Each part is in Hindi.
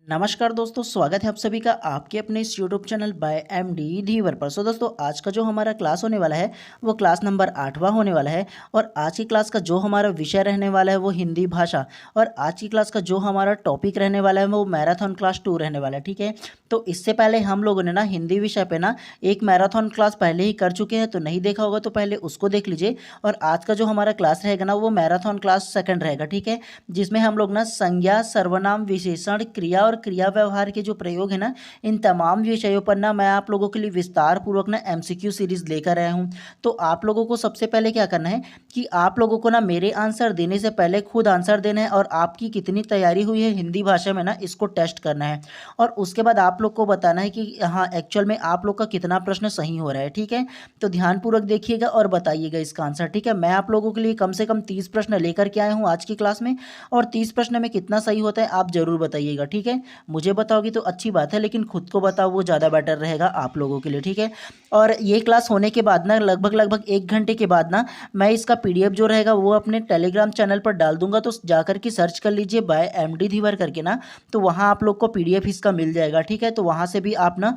नमस्कार दोस्तों, स्वागत है आप सभी का आपके अपने इस यूट्यूब चैनल बाय एमडी धीवर पर। दोस्तों, आज का जो हमारा क्लास होने वाला है वो क्लास नंबर 8वां होने वाला है। और आज की क्लास का जो हमारा विषय रहने वाला है वो हिंदी भाषा। और आज की क्लास का जो हमारा टॉपिक रहने वाला है वो मैराथन क्लास 2 रहने वाला है। ठीक है, तो इससे पहले हम लोगों ने ना हिंदी विषय पे ना एक मैराथन क्लास पहले ही कर चुके हैं, तो नहीं देखा होगा तो पहले उसको देख लीजिए। और आज का जो हमारा क्लास रहेगा ना वो मैराथन क्लास 2 रहेगा। ठीक है, जिसमें हम लोग ना संज्ञा, सर्वनाम, विशेषण, क्रिया और क्रिया व्यवहार के जो प्रयोग है ना, इन तमाम विषयों पर ना मैं आप लोगों के लिए विस्तार पूर्वक ना एमसीक्यू सीरीज लेकर आया हूं। तो आप लोगों को सबसे पहले क्या करना है कि आप लोगों को ना मेरे आंसर देने से पहले खुद आंसर देना है और आपकी कितनी तैयारी हुई है हिंदी भाषा में ना इसको टेस्ट करना है। और उसके बाद आप लोग को बताना है कि हाँ एक्चुअल में आप लोग का कितना प्रश्न सही हो रहा है। ठीक है, तो ध्यानपूर्वक देखिएगा और बताइएगा इसका आंसर। ठीक है, मैं आप लोगों के लिए कम से कम 30 प्रश्न लेकर के आया हूँ आज की क्लास में, और 30 प्रश्न में कितना सही होता है आप जरूर बताइएगा। ठीक है, मुझे बताओगी तो अच्छी बात है, लेकिन खुद को बताओ वो ज़्यादा बेटर रहेगा आप लोगों के लिए। ठीक है, और ये क्लास होने के बाद ना लगभग 1 घंटे के बाद ना मैं इसका पीडीएफ जो रहेगा वो अपने टेलीग्राम चैनल पर डाल दूंगा। तो जाकर के सर्च कर लीजिए बाय एमडी धीवर करके ना, तो वहाँ आप लोग को पीडीएफ इसका मिल जाएगा। ठीक है, तो वहाँ से भी आप ना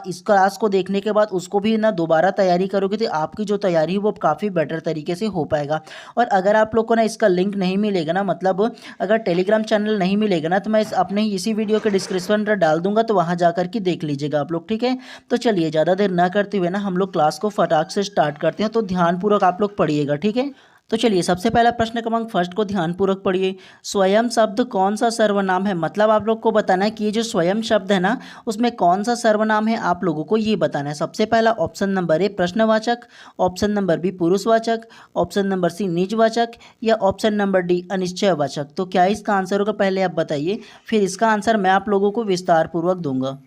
इस क्लास को देखने के बाद उसको भी ना दोबारा तैयारी करोगे तो आपकी जो तैयारी है वो काफ़ी बेटर तरीके से हो पाएगा। और अगर आप लोग को ना इसका लिंक नहीं मिलेगा ना, मतलब अगर टेलीग्राम चैनल नहीं मिलेगा ना, तो मैं अपने इसी वीडियो के डिस्क्रिप्शन में डाल दूंगा, तो वहां जाकर के देख लीजिएगा आप लोग। ठीक है, तो चलिए ज़्यादा देर ना करते हुए ना हम लोग क्लास को फटाक से स्टार्ट करते हैं। तो ध्यानपूर्वक आप लोग पढ़िएगा। ठीक है, तो चलिए सबसे पहला प्रश्न क्रमांक फर्स्ट को ध्यानपूर्वक पढ़िए। स्वयं शब्द कौन सा सर्वनाम है? मतलब आप लोग को बताना है कि ये जो स्वयं शब्द है ना उसमें कौन सा सर्वनाम है, आप लोगों को ये बताना है। सबसे पहला ऑप्शन नंबर ए प्रश्नवाचक, ऑप्शन नंबर बी पुरुषवाचक, ऑप्शन नंबर सी निजवाचक, या ऑप्शन नंबर डी अनिश्चयवाचक। तो क्या इसका आंसर होगा पहले आप बताइए, फिर इसका आंसर मैं आप लोगों को विस्तार पूर्वक दूंगा।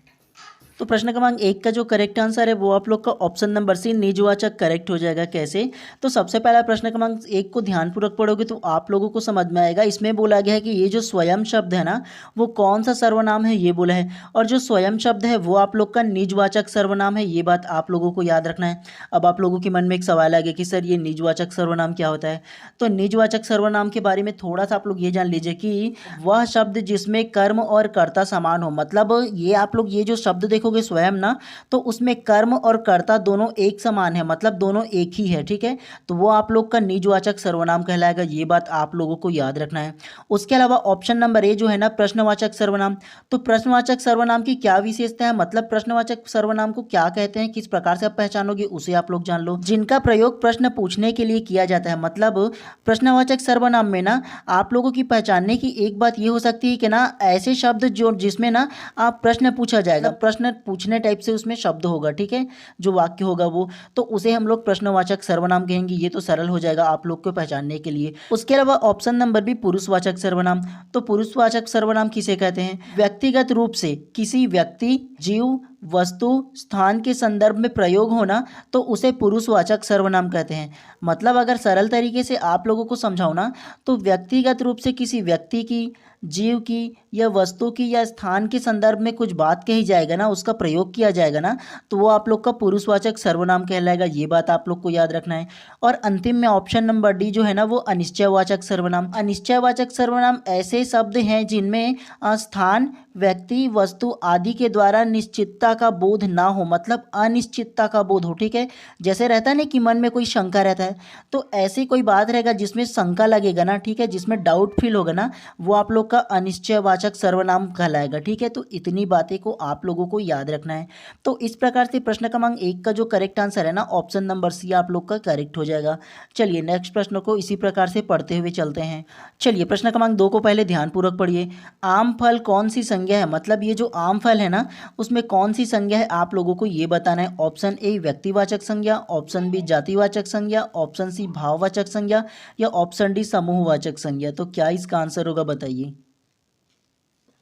तो प्रश्न क्रमांक 1 का जो करेक्ट आंसर है वो आप लोग का ऑप्शन नंबर सी निजवाचक करेक्ट हो जाएगा। कैसे? तो सबसे पहला प्रश्न क्रमांक 1 को ध्यानपूर्वक पढ़ोगे तो आप लोगों को समझ में आएगा। इसमें बोला गया है कि ये जो स्वयं शब्द है ना वो कौन सा सर्वनाम है ये बोला है, और जो स्वयं शब्द है वो आप लोग का निजवाचक सर्वनाम है। ये बात आप लोगों को याद रखना है। अब आप लोगों के मन में एक सवाल आ गया कि सर ये निजवाचक सर्वनाम क्या होता है। तो निजवाचक सर्वनाम के बारे में थोड़ा सा आप लोग ये जान लीजिए कि वह शब्द जिसमें कर्म और कर्ता समान हो। मतलब ये आप लोग ये जो शब्द देखोगे स्वयं ना, तो उसमें कर्म और कर्ता दोनों एक समान है, मतलब दोनों एक ही है। ठीक है, तो वो आप लोग का निजवाचक सर्वनाम कहलाएगा। ये बात आप लोगों को याद रखना है। उसके अलावा ऑप्शन नंबर ए जो है ना प्रश्नवाचक सर्वनाम, तो प्रश्नवाचक सर्वनाम की क्या विशेषता है, मतलब प्रश्नवाचक सर्वनाम को क्या कहते हैं, किस प्रकार से आप पहचानोगे उसे आप लोग जान लो। जिनका प्रयोग प्रश्न पूछने के लिए किया जाता है। मतलब प्रश्नवाचक सर्वनाम में ना आप लोगों की पहचानने की एक बात ये हो सकती है कि ना ऐसे शब्द जो जिसमें ना आप प्रश्न पूछा जाएगा, प्रश्न पूछने टाइप से उसमें शब्द होगा। ठीक है, जो वाक्य होगा वो, तो उसे हम लोग प्रश्नवाचक सर्वनाम कहेंगे। ये तो सरल हो जाएगा आप लोग को पहचानने के लिए। उसके अलावा ऑप्शन नंबर भी पुरुषवाचक सर्वनाम, तो पुरुषवाचक सर्वनाम किसे कहते हैं? व्यक्तिगत रूप से किसी व्यक्ति, जीव, वस्तु, स्थान के संदर्भ में प्रयोग होना, तो उसे पुरुषवाचक सर्वनाम कहते हैं। मतलब अगर सरल तरीके से आप लोगों को समझाओ ना, तो व्यक्तिगत रूप से किसी व्यक्ति की, जीव की या वस्तु की या स्थान के संदर्भ में कुछ बात कही जाएगा ना, उसका प्रयोग किया जाएगा ना, तो वो आप लोग का पुरुषवाचक सर्वनाम कहलाएगा। ये बात आप लोग को याद रखना है। और अंतिम में ऑप्शन नंबर डी जो है ना वो अनिश्चयवाचक सर्वनाम। अनिश्चयवाचक सर्वनाम ऐसे शब्द हैं जिनमें स्थान, व्यक्ति, वस्तु आदि के द्वारा निश्चितता का बोध ना हो, मतलब अनिश्चितता का बोध हो। ठीक है, जैसे रहता है ना कि मन में कोई शंका रहता है, तो ऐसी कोई बात रहेगा जिसमें शंका लगेगा ना, ठीक है, जिसमें डाउट फील होगा ना, वो आप लोग का अनिश्चयवाचक सर्वनाम कहलाएगा। ठीक है, तो इतनी बातें को आप लोगों को याद रखना है। तो इस प्रकार से प्रश्न क्रमांक 1 का जो करेक्ट आंसर है ना ऑप्शन नंबर सी आप लोग का करेक्ट हो जाएगा। चलिए नेक्स्ट प्रश्न को इसी प्रकार से पढ़ते हुए चलते हैं। चलिए प्रश्न क्रमांक 2 को पहले ध्यानपूर्वक पढ़िए। आम फल कौन सी संज्ञा है? मतलब ये जो आम फल है ना उसमें कौन सी संज्ञा है आप लोगों को ये बताना है। ऑप्शन ए व्यक्तिवाचक संज्ञा, ऑप्शन बी जातिवाचक संज्ञा, ऑप्शन सी भाववाचक संज्ञा, या ऑप्शन डी समूहवाचक संज्ञा। तो क्या इसका आंसर होगा बताइए।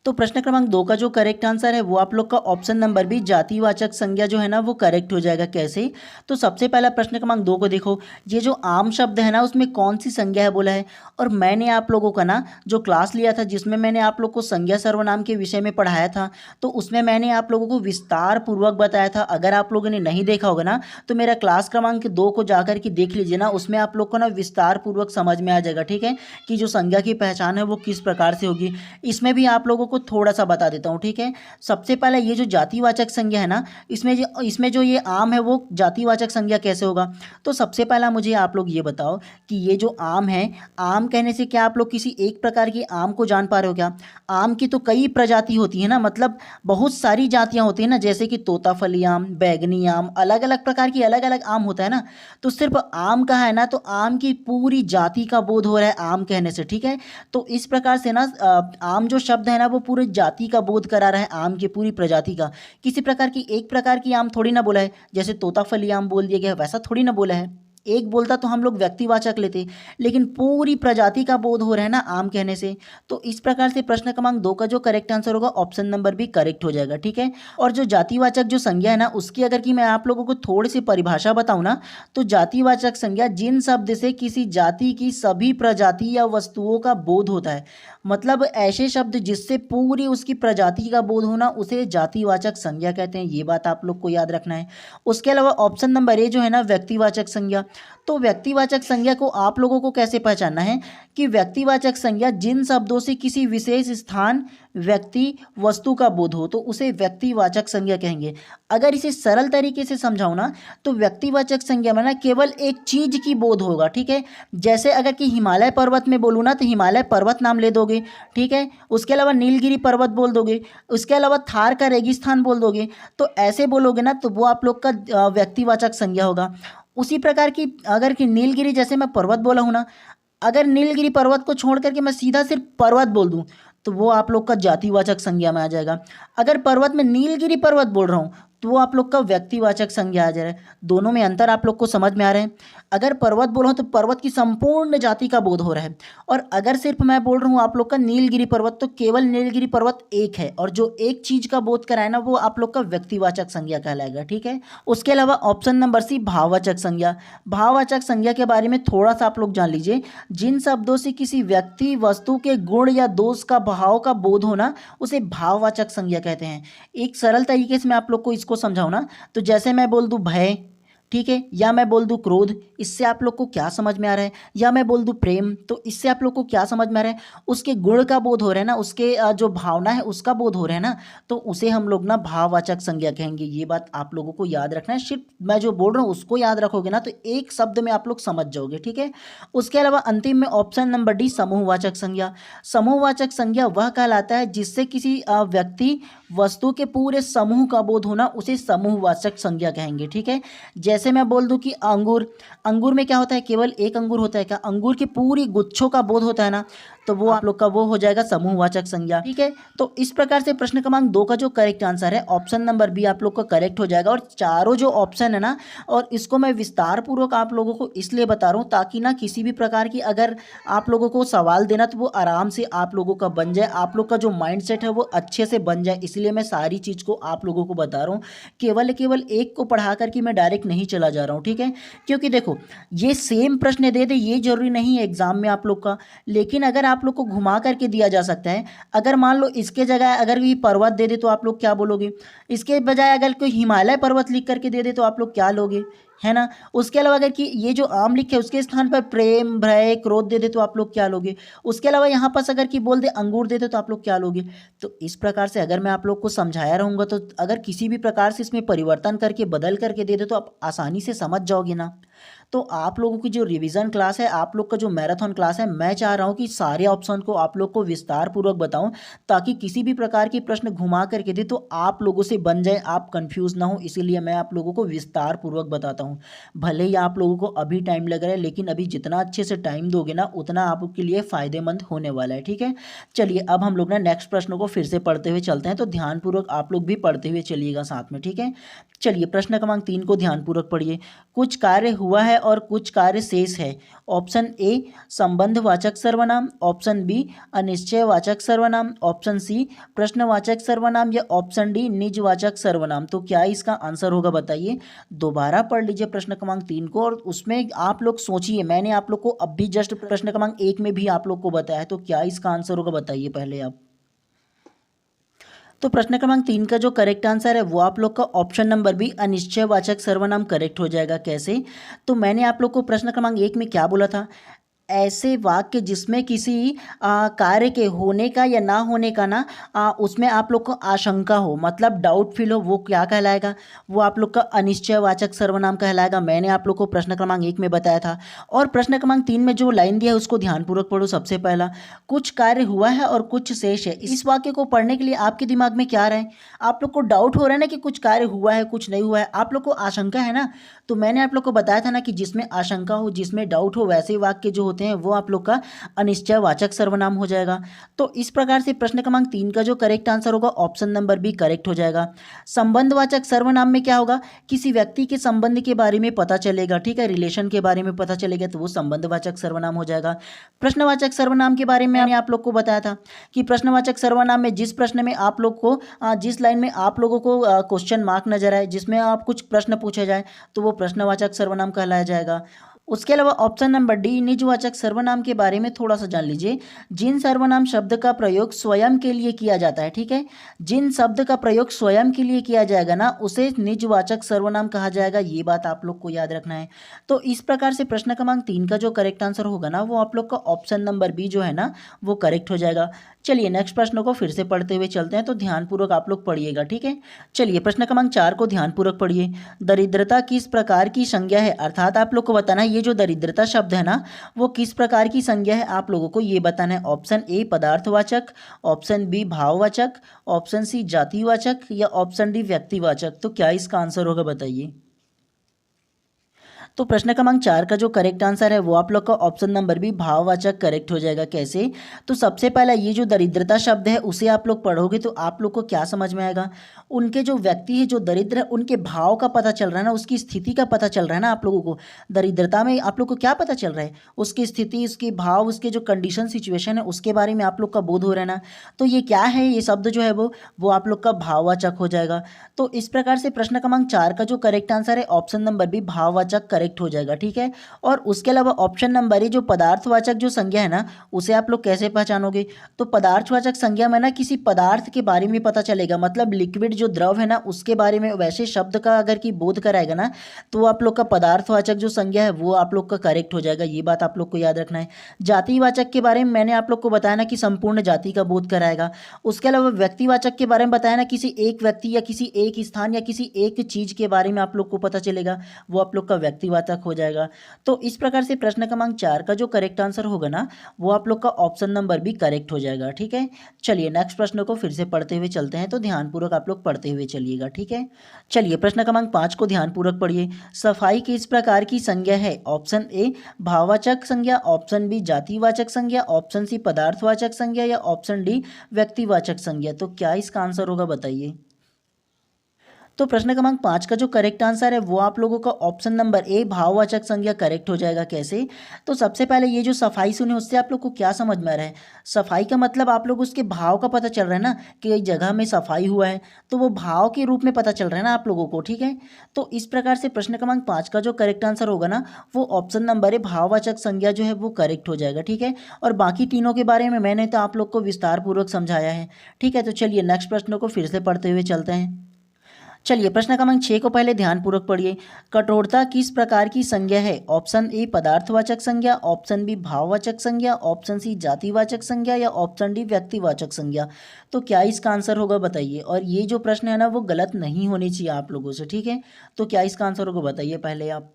तो प्रश्न क्रमांक 2 का जो करेक्ट आंसर है वो आप लोग का ऑप्शन नंबर बी जातिवाचक संज्ञा जो है ना वो करेक्ट हो जाएगा। कैसे? तो सबसे पहला प्रश्न क्रमांक 2 को देखो, ये जो आम शब्द है ना उसमें कौन सी संज्ञा है बोला है। और मैंने आप लोगों का ना जो क्लास लिया था जिसमें मैंने आप लोग को संज्ञा सर्वनाम के विषय में पढ़ाया था, तो उसमें मैंने आप लोगों को विस्तार पूर्वक बताया था। अगर आप लोगों ने नहीं देखा होगा ना तो मेरा क्लास क्रमांक 2 को जाकर के देख लीजिए ना, उसमें आप लोग को ना विस्तार पूर्वक समझ में आ जाएगा। ठीक है, कि जो संज्ञा की पहचान है वो किस प्रकार से होगी। इसमें भी आप लोगों को को थोड़ा सा बता देता हूँ, ठीक है। सबसे पहले ये जो जातिवाचक संज्ञा है ना, इसमें जो ये आम है वो जातिवाचक संज्ञा कैसे होगा। तो सबसे पहला मुझे आप लोग ये बताओ कि ये जो आम है, आम कहने से क्या आप लोग किसी एक प्रकार की आम को जान पा रहे हो क्या। आम की तो कई प्रजाति होती है ना, मतलब बहुत सारी जातियाँ होती हैं ना, जैसे कि तोताफली आम, बैगनी आम, अलग अलग प्रकार की अलग अलग आम होता है ना। तो सिर्फ आम का है ना, तो आम की पूरी जाति का बोध हो रहा है आम कहने से, ठीक है। तो इस प्रकार से ना आम जो शब्द है ना वो पूरी जाति का बोध करा रहा है, आम की पूरी प्रजाति का। किसी प्रकार की एक प्रकार की आम थोड़ी ना बोला है, जैसे तोताफली आम बोल दिया गया वैसा थोड़ी ना बोला है। एक बोलता तो हम लोग व्यक्तिवाचक लेते, लेकिन पूरी प्रजाति का बोध हो रहा है ना आम कहने से। तो इस प्रकार से प्रश्न क्रमांक 2 का जो करेक्ट आंसर होगा ऑप्शन नंबर बी करेक्ट हो जाएगा, ठीक है। और जो जातिवाचक जो संज्ञा है ना, उसकी अगर कि मैं आप लोगों को थोड़ी सी परिभाषा बताऊं ना, तो जातिवाचक संज्ञा जिन शब्द से किसी जाति की सभी प्रजाति या वस्तुओं का बोध होता है, मतलब ऐसे शब्द जिससे पूरी उसकी प्रजाति का बोध होना, उसे जातिवाचक संज्ञा कहते हैं। ये बात आप लोग को याद रखना है। उसके अलावा ऑप्शन नंबर ए जो है ना व्यक्तिवाचक संज्ञा, तो व्यक्तिवाचक संज्ञा को आप लोगों को कैसे पहचानना है कि व्यक्तिवाचक संज्ञा जिन शब्दों से किसी विशेष स्थान, व्यक्ति, वस्तु का बोध हो तो उसे व्यक्तिवाचक संज्ञा कहेंगे। अगर इसे सरल तरीके से समझाऊं ना, तो व्यक्तिवाचक संज्ञा में ना केवल एक चीज की बोध होगा, ठीक है। जैसे अगर कि हिमालय पर्वत में बोलूँ ना, तो हिमालय पर्वत नाम ले दोगे, ठीक है। उसके अलावा नीलगिरी पर्वत बोल दोगे, उसके अलावा थार का रेगिस्तान बोल दोगे। तो ऐसे बोलोगे ना, तो वो आप लोग का व्यक्तिवाचक संज्ञा होगा। उसी प्रकार की अगर कि नीलगिरी जैसे मैं पर्वत बोला हूँ ना, अगर नीलगिरी पर्वत को छोड़ करके मैं सीधा सिर्फ पर्वत बोल दूं, तो वो आप लोग का जातिवाचक संज्ञा में आ जाएगा। अगर पर्वत में नीलगिरी पर्वत बोल रहा हूँ, तो वो आप लोग का व्यक्तिवाचक संज्ञा आ जा रहा है। दोनों में अंतर आप लोग को समझ में आ रहा है। अगर पर्वत बोल रहा हूँ तो पर्वत की संपूर्ण जाति का बोध हो रहा है, और अगर सिर्फ मैं बोल रहा हूँ आप लोग का नीलगिरी पर्वत, तो केवल नीलगिरी पर्वत एक है, और जो एक चीज का बोध कराए ना, वो आप लोग का व्यक्तिवाचक संज्ञा कहलाएगा, ठीक है। उसके अलावा ऑप्शन नंबर सी भाववाचक संज्ञा। भाववाचक संज्ञा के बारे में थोड़ा सा आप लोग जान लीजिए। जिन शब्दों से किसी व्यक्ति, वस्तु के गुण या दोष का, भाव का बोध होना, उसे भाववाचक संज्ञा कहते हैं। एक सरल तरीके से मैं आप लोग को इसको समझाऊं ना, तो जैसे मैं बोल दूं भय, ठीक है, या मैं बोल दूं क्रोध, इससे आप लोग को क्या समझ में आ रहा है, या मैं बोल दूं प्रेम, तो इससे आप लोग को क्या समझ में आ रहा है, उसके गुण का बोध हो रहा है ना, उसके जो भावना है उसका बोध हो रहा है ना, तो उसे हम लोग ना भाववाचक संज्ञा कहेंगे। ये बात आप लोगों को याद रखना है। सिर्फ मैं जो बोल रहा हूँ उसको याद रखोगे ना, तो एक शब्द में आप लोग समझ जाओगे, ठीक है। उसके अलावा अंतिम में ऑप्शन नंबर डी समूहवाचक संज्ञा। समूहवाचक संज्ञा वह कहलाता है जिससे किसी व्यक्ति, वस्तु के पूरे समूह का बोध होना, उसे समूहवाचक संज्ञा कहेंगे, ठीक है। जैसे मैं बोल दूं कि अंगूर, अंगूर में क्या होता है, केवल एक अंगूर होता है क्या, अंगूर की पूरी गुच्छों का बोध होता है ना, तो वो आप लोग का वो हो जाएगा समूहवाचक संज्ञा, ठीक है। तो इस प्रकार से प्रश्न क्रमांक 2 का जो करेक्ट आंसर है ऑप्शन नंबर बी आप लोग का करेक्ट हो जाएगा। और चारों जो ऑप्शन है ना, और इसको मैं विस्तार पूर्वक आप लोगों को इसलिए बता रहा हूँ ताकि ना किसी भी प्रकार की अगर आप लोगों को सवाल देना, तो वो आराम से आप लोगों का बन जाए, आप लोग का जो माइंड सेट है वो अच्छे से बन जाए। इसलिए मैं सारी चीज़ को आप लोगों को बता रहा हूँ, केवल एक को पढ़ा करके मैं डायरेक्ट नहीं चला जा रहा हूँ, ठीक है। क्योंकि देखो, ये सेम प्रश्न दे दे ये जरूरी नहीं है एग्जाम में आप लोग का, लेकिन अगर आप लोग को घुमा करके दिया जा सकता है। अगर मान लो इसके जगह अगर ये पर्वत दे दे, तो आप लोग क्या बोलोगे। इसके बजाय अगर कोई हिमालय पर्वत लिख करके दे दे, तो आप लोग क्या लोगे, है ना। उसके अलावा अगर कि ये जो आम लिखे उसके स्थान पर प्रेम, भय, क्रोध दे दे, तो आप लोग क्या लोगे। उसके अलावा यहाँ पर अगर कि बोल दे अंगूर दे दे, तो आप लोग क्या लोगे। तो इस प्रकार से अगर मैं आप लोग को समझाया रहूँगा, तो अगर किसी भी प्रकार से इसमें परिवर्तन करके बदल करके दे दे, तो आप आसानी से समझ जाओगे ना। तो आप लोगों की जो रिवीजन क्लास है, आप लोग का जो मैराथन क्लास है, मैं चाह रहा हूँ कि सारे ऑप्शन को आप लोग को विस्तार पूर्वक बताऊं, ताकि किसी भी प्रकार की प्रश्न घुमा करके दे तो आप लोगों से बन जाए, आप कंफ्यूज ना हो। इसीलिए मैं आप लोगों को विस्तार पूर्वक बताता हूँ। भले ही आप लोगों को अभी टाइम लग रहा है, लेकिन अभी जितना अच्छे से टाइम दोगे ना, उतना आपके लिए फ़ायदेमंद होने वाला है, ठीक है। चलिए अब हम लोग ना नेक्स्ट प्रश्न को फिर से पढ़ते हुए चलते हैं, तो ध्यानपूर्वक आप लोग भी पढ़ते हुए चलिएगा साथ में, ठीक है। चलिए प्रश्न क्रमांक 3 को ध्यानपूर्वक पढ़िए। कुछ कार्य हुआ है और कुछ कार्य शेष है। ऑप्शन ए संबंधवाचक सर्वनाम, ऑप्शन बी अनिश्चयवाचक सर्वनाम, ऑप्शन सी प्रश्नवाचक सर्वनाम, या ऑप्शन डी निजवाचक सर्वनाम। तो क्या इसका आंसर होगा बताइए। दोबारा पढ़ लीजिए प्रश्न क्रमांक 3 को, और उसमें आप लोग सोचिए। मैंने आप लोग को अभी जस्ट प्रश्न क्रमांक 1 में भी आप लोग को बताया है, तो क्या इसका आंसर होगा बताइए पहले आप। तो प्रश्न क्रमांक 3 का जो करेक्ट आंसर है वो आप लोग का ऑप्शन नंबर बी अनिश्चयवाचक सर्वनाम करेक्ट हो जाएगा। कैसे, तो मैंने आप लोग को प्रश्न क्रमांक 1 में क्या बोला था, ऐसे वाक्य जिसमें किसी कार्य के होने का या ना होने का ना उसमें आप लोग को आशंका हो, मतलब डाउट फील हो, वो क्या कहलाएगा? वो आप लोग का अनिश्चयवाचक सर्वनाम कहलाएगा। मैंने आप लोग को प्रश्न क्रमांक 1 में बताया था। और प्रश्न क्रमांक 3 में जो लाइन दिया है उसको ध्यानपूर्वक पढ़ो। सबसे पहला, कुछ कार्य हुआ है और कुछ शेष है। इस वाक्य को पढ़ने के लिए आपके दिमाग में क्या आ रहा है? आप लोग को डाउट हो रहा है ना कि कुछ कार्य हुआ है, कुछ नहीं हुआ है, आप लोग को आशंका है ना। तो मैंने आप लोग को बताया था ना कि जिसमें आशंका हो, जिसमें डाउट हो, वैसे वाक्य जो होते हैं वो आप लोग का अनिश्चयवाचक सर्वनाम हो जाएगा। तो इस प्रकार से प्रश्न क्रमांक 3 का जो करेक्ट आंसर होगा ऑप्शन नंबर बी करेक्ट हो जाएगा। संबंधवाचक सर्वनाम में क्या होगा? किसी व्यक्ति के संबंध के बारे में पता चलेगा, ठीक है, रिलेशन के बारे में पता चलेगा, तो वो संबंधवाचक सर्वनाम हो जाएगा। प्रश्नवाचक सर्वनाम के बारे में मैंने आप लोग को बताया था कि प्रश्नवाचक सर्वनाम में जिस प्रश्न में आप लोग को जिस लाइन में आप लोगों को क्वेश्चन मार्क नजर आए, जिसमें आप कुछ प्रश्न पूछे जाए, तो वो प्रश्नवाचक सर्वनाम कहलाया जाएगा। उसके अलावा ऑप्शन नंबर डी, निजवाचक सर्वनाम के बारे में थोड़ा सा जान लीजिए। जिन सर्वनाम शब्द का प्रयोग स्वयं के लिए किया जाता है, ठीक है, जिन शब्द का प्रयोग स्वयं के लिए किया जाएगा ना, उसे निजवाचक सर्वनाम कहा जाएगा। ये बात आप लोग को याद रखना है। तो इस प्रकार से प्रश्न क्रमांक 3 का जो करेक्ट आंसर होगा ना, वो आप लोग का ऑप्शन नंबर बी जो है ना, वो करेक्ट हो जाएगा। चलिए नेक्स्ट प्रश्न को फिर से पढ़ते हुए चलते हैं, तो ध्यानपूर्वक आप लोग पढ़िएगा, ठीक है। चलिए प्रश्न क्रमांक 4 को ध्यानपूर्वक पढ़िए। दरिद्रता किस प्रकार की संज्ञा है? अर्थात आप लोग को बताना है ये जो दरिद्रता शब्द है ना, वो किस प्रकार की संज्ञा है, आप लोगों को ये बताना है। ऑप्शन ए पदार्थवाचक, ऑप्शन बी भाववाचक, ऑप्शन सी जातिवाचक या ऑप्शन डी व्यक्तिवाचक। तो क्या इसका आंसर होगा बताइए। तो प्रश्न क्रमांक 4 का जो करेक्ट आंसर है वो आप लोग का ऑप्शन नंबर बी भाववाचक करेक्ट हो जाएगा। कैसे? तो सबसे पहला ये जो दरिद्रता शब्द है उसे आप लोग पढ़ोगे तो आप लोग को क्या समझ में आएगा? उनके जो व्यक्ति है, जो दरिद्र है, उनके भाव का पता चल रहा है ना, उसकी स्थिति का पता चल रहा है ना आप लोगों को। दरिद्रता में आप लोग को क्या पता चल रहा है? उसकी स्थिति, उसके भाव, उसके जो कंडीशन सिचुएशन है उसके बारे में आप लोग का बोध हो रहा है ना। तो ये क्या है? ये शब्द जो है वो आप लोग का भाववाचक हो जाएगा। तो इस प्रकार से प्रश्न क्रमांक 4 का जो करेक्ट आंसर है ऑप्शन नंबर बी भाववाचक करेक्ट हो जाएगा, ठीक है। और उसके अलावा ऑप्शन नंबर ए जो पदार्थवाचक जो संज्ञा है ना, उसे आप लोग कैसे पहचानोगे? तो पदार्थवाचक संज्ञा में ना किसी पदार्थ के बारे में पता चलेगा, मतलब लिक्विड जो द्रव है ना उसके बारे में वैसे शब्द का अगर की बोध कराएगा ना, तो आप लोग का पदार्थवाचक जो संज्ञा है वो आप लोग का करेक्ट हो जाएगा। ये बात आप लोग को याद रखना है। जातिवाचक के बारे में मैंने आप लोग को बताया ना कि संपूर्ण जाति का बोध कराएगा। उसके अलावा व्यक्तिवाचक के बारे में बताया ना, किसी एक व्यक्ति या किसी एक स्थान या किसी एक चीज के बारे में आप लोग को पता चलेगा, वो आप लोग का व्यक्तिवाचक हो जाएगा। तो इस प्रकार से प्रश्न क्रमांक 4 का जो करेक्ट आंसर होगा ना, वो आप लोग का ऑप्शन नंबर बी करेक्ट हो जाएगा, ठीक है। चलिए नेक्स्ट प्रश्न को फिर से पढ़ते हुए चलते हैं, तो ध्यानपूर्वक आप लोग पढ़ते हुए चलिएगा, ठीक है। चलिए प्रश्न क्रमांक 5 को ध्यानपूर्वक पढ़िए। सफाई किस प्रकार की संज्ञा है? ऑप्शन ए भाववाचक संज्ञा, ऑप्शन बी जातिवाचक संज्ञा, ऑप्शन सी पदार्थवाचक संज्ञा या ऑप्शन डी व्यक्तिवाचक संज्ञा। तो क्या इसका आंसर होगा बताइए। तो प्रश्न क्रमांक 5 का जो करेक्ट आंसर है वो आप लोगों का ऑप्शन नंबर ए भाववाचक संज्ञा करेक्ट हो जाएगा। कैसे? तो सबसे पहले ये जो सफाई सुने उससे आप लोग को क्या समझ में आ रहा है? सफाई का मतलब आप लोग उसके भाव का पता चल रहा है ना, कि एक जगह में सफाई हुआ है, तो वो भाव के रूप में पता चल रहा है ना आप लोगों को, ठीक है। तो इस प्रकार से प्रश्न क्रमांक 5 का जो करेक्ट आंसर होगा ना, वो ऑप्शन नंबर ए भाववाचक संज्ञा जो है वो करेक्ट हो जाएगा, ठीक है। और बाकी तीनों के बारे में मैंने तो आप लोग को विस्तार पूर्वक समझाया है, ठीक है। तो चलिए नेक्स्ट प्रश्न को फिर से पढ़ते हुए चलते हैं। चलिए प्रश्न क्रमांक 6 को पहले ध्यानपूर्वक पढ़िए। कठोरता किस प्रकार की संज्ञा है? ऑप्शन ए पदार्थवाचक संज्ञा, ऑप्शन बी भाववाचक संज्ञा, ऑप्शन सी जातिवाचक संज्ञा या ऑप्शन डी व्यक्तिवाचक संज्ञा। तो क्या इसका आंसर होगा बताइए। और ये जो प्रश्न है ना वो गलत नहीं होनी चाहिए आप लोगों से, ठीक है। तो क्या इसका आंसर होगा बताइए पहले आप।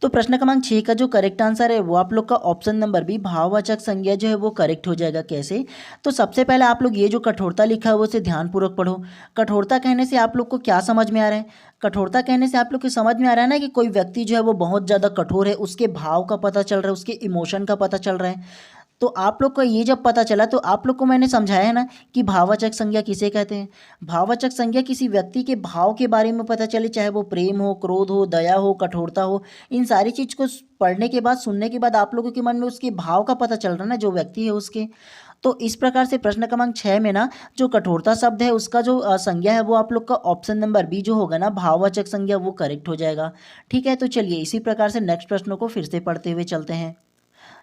तो प्रश्न क्रमांक 6 का जो करेक्ट आंसर है वो आप लोग का ऑप्शन नंबर बी भाववाचक संज्ञा जो है वो करेक्ट हो जाएगा। कैसे? तो सबसे पहले आप लोग ये जो कठोरता लिखा है वो उसे ध्यानपूर्वक पढ़ो। कठोरता कहने से आप लोग को क्या समझ में आ रहा है? कठोरता कहने से आप लोग को समझ में आ रहा है ना कि कोई व्यक्ति जो है वो बहुत ज़्यादा कठोर है, उसके भाव का पता चल रहा है, उसके इमोशन का पता चल रहा है। तो आप लोग को ये जब पता चला तो आप लोग को मैंने समझाया है ना कि भाववाचक संज्ञा किसे कहते हैं। भाववाचक संज्ञा किसी व्यक्ति के भाव के बारे में पता चले, चाहे वो प्रेम हो, क्रोध हो, दया हो, कठोरता हो, इन सारी चीज़ को पढ़ने के बाद, सुनने के बाद आप लोगों के मन में उसके भाव का पता चल रहा है ना, जो व्यक्ति है उसके। तो इस प्रकार से प्रश्न क्रमांक 6 में ना जो कठोरता शब्द है उसका जो संज्ञा है वो आप लोग का ऑप्शन नंबर बी जो होगा ना भाववाचक संज्ञा, वो करेक्ट हो जाएगा, ठीक है। तो चलिए इसी प्रकार से नेक्स्ट प्रश्नों को फिर से पढ़ते हुए चलते हैं।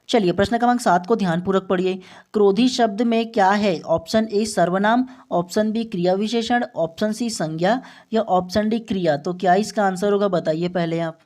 चलिए प्रश्न क्रमांक 7 को ध्यानपूर्वक पढ़िए। क्रोधी शब्द में क्या है? ऑप्शन ए सर्वनाम, ऑप्शन बी क्रिया विशेषण, ऑप्शन सी संज्ञा या ऑप्शन डी क्रिया। तो क्या इसका आंसर होगा बताइए पहले आप।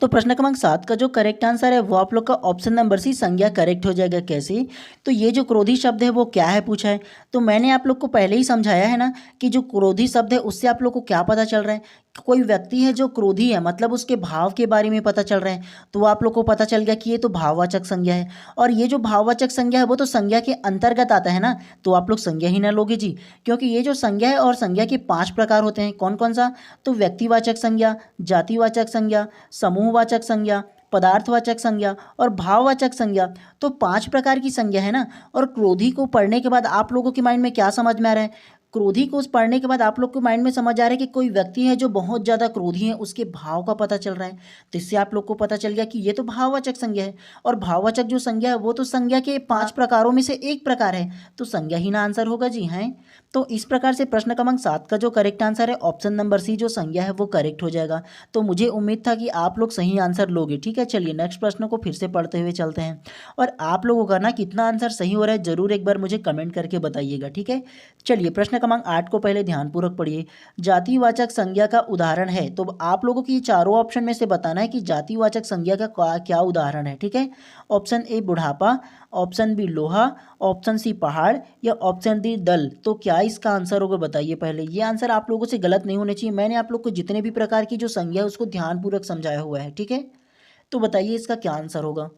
तो प्रश्न क्रमांक 7 का जो करेक्ट आंसर है वो आप लोग का ऑप्शन नंबर सी संज्ञा करेक्ट हो जाएगा। कैसे? तो ये जो क्रोधी शब्द है वो क्या है पूछा है। तो मैंने आप लोग को पहले ही समझाया है ना कि जो क्रोधी शब्द है उससे आप लोग को क्या पता चल रहा है। कोई व्यक्ति है जो क्रोधी है मतलब उसके भाव के बारे में पता चल रहा है। तो वो आप लोग को पता चल गया कि ये तो भाववाचक संज्ञा है। और ये जो भाववाचक संज्ञा है वो तो संज्ञा के अंतर्गत आता है ना, तो आप लोग संज्ञा ही ना लोगे जी, क्योंकि ये जो संज्ञा है और संज्ञा के 5 प्रकार होते हैं। कौन कौन सा? तो व्यक्तिवाचक संज्ञा, जातिवाचक संज्ञा, समूहवाचक संज्ञा, पदार्थवाचक संज्ञा और भाववाचक संज्ञा। तो 5 प्रकार की संज्ञा है ना। और क्रोधी को पढ़ने के बाद आप लोगों के माइंड में क्या समझ में आ रहा है? क्रोधी को पढ़ने के बाद आप लोग के माइंड में समझ आ रहा है कि कोई व्यक्ति है जो बहुत ज़्यादा क्रोधी है, उसके भाव का पता चल रहा है। तो इससे आप लोग को पता चल गया कि ये तो भाववाचक संज्ञा है। और भाववाचक जो संज्ञा है वो तो संज्ञा के 5 प्रकारों में से एक प्रकार है, तो संज्ञा ही ना आंसर होगा जी। हैं तो इस प्रकार से प्रश्न क्रमांक 7 का जो करेक्ट आंसर है ऑप्शन नंबर सी जो संज्ञा है वो करेक्ट हो जाएगा। तो मुझे उम्मीद था कि आप लोग सही आंसर लोगे। ठीक है, चलिए नेक्स्ट प्रश्न को फिर से पढ़ते हुए चलते हैं। और आप लोगों का ना कितना आंसर सही हो रहा है जरूर एक बार मुझे कमेंट करके बताइएगा। ठीक है, चलिए प्रश्न क्रमांक 8 को पहले ध्यानपूर्वक पढ़िए। जातिवाचक संज्ञा का उदाहरण है। तो आप लोगों की ये चारों ऑप्शन में से बताना है कि जातिवाचक संज्ञा का क्या उदाहरण है। ठीक है, ऑप्शन ए बुढ़ापा, ऑप्शन बी लोहा, ऑप्शन सी पहाड़ या ऑप्शन डी दल। तो क्या इसका आंसर होगा बताइए। पहले ये आंसर आप लोगों से गलत नहीं होने चाहिए। मैंने आप लोग को जितने भी प्रकार की जो संज्ञा है उसको ध्यानपूर्वक समझाया हुआ है। ठीक है, तो बताइए इसका क्या आंसर होगा।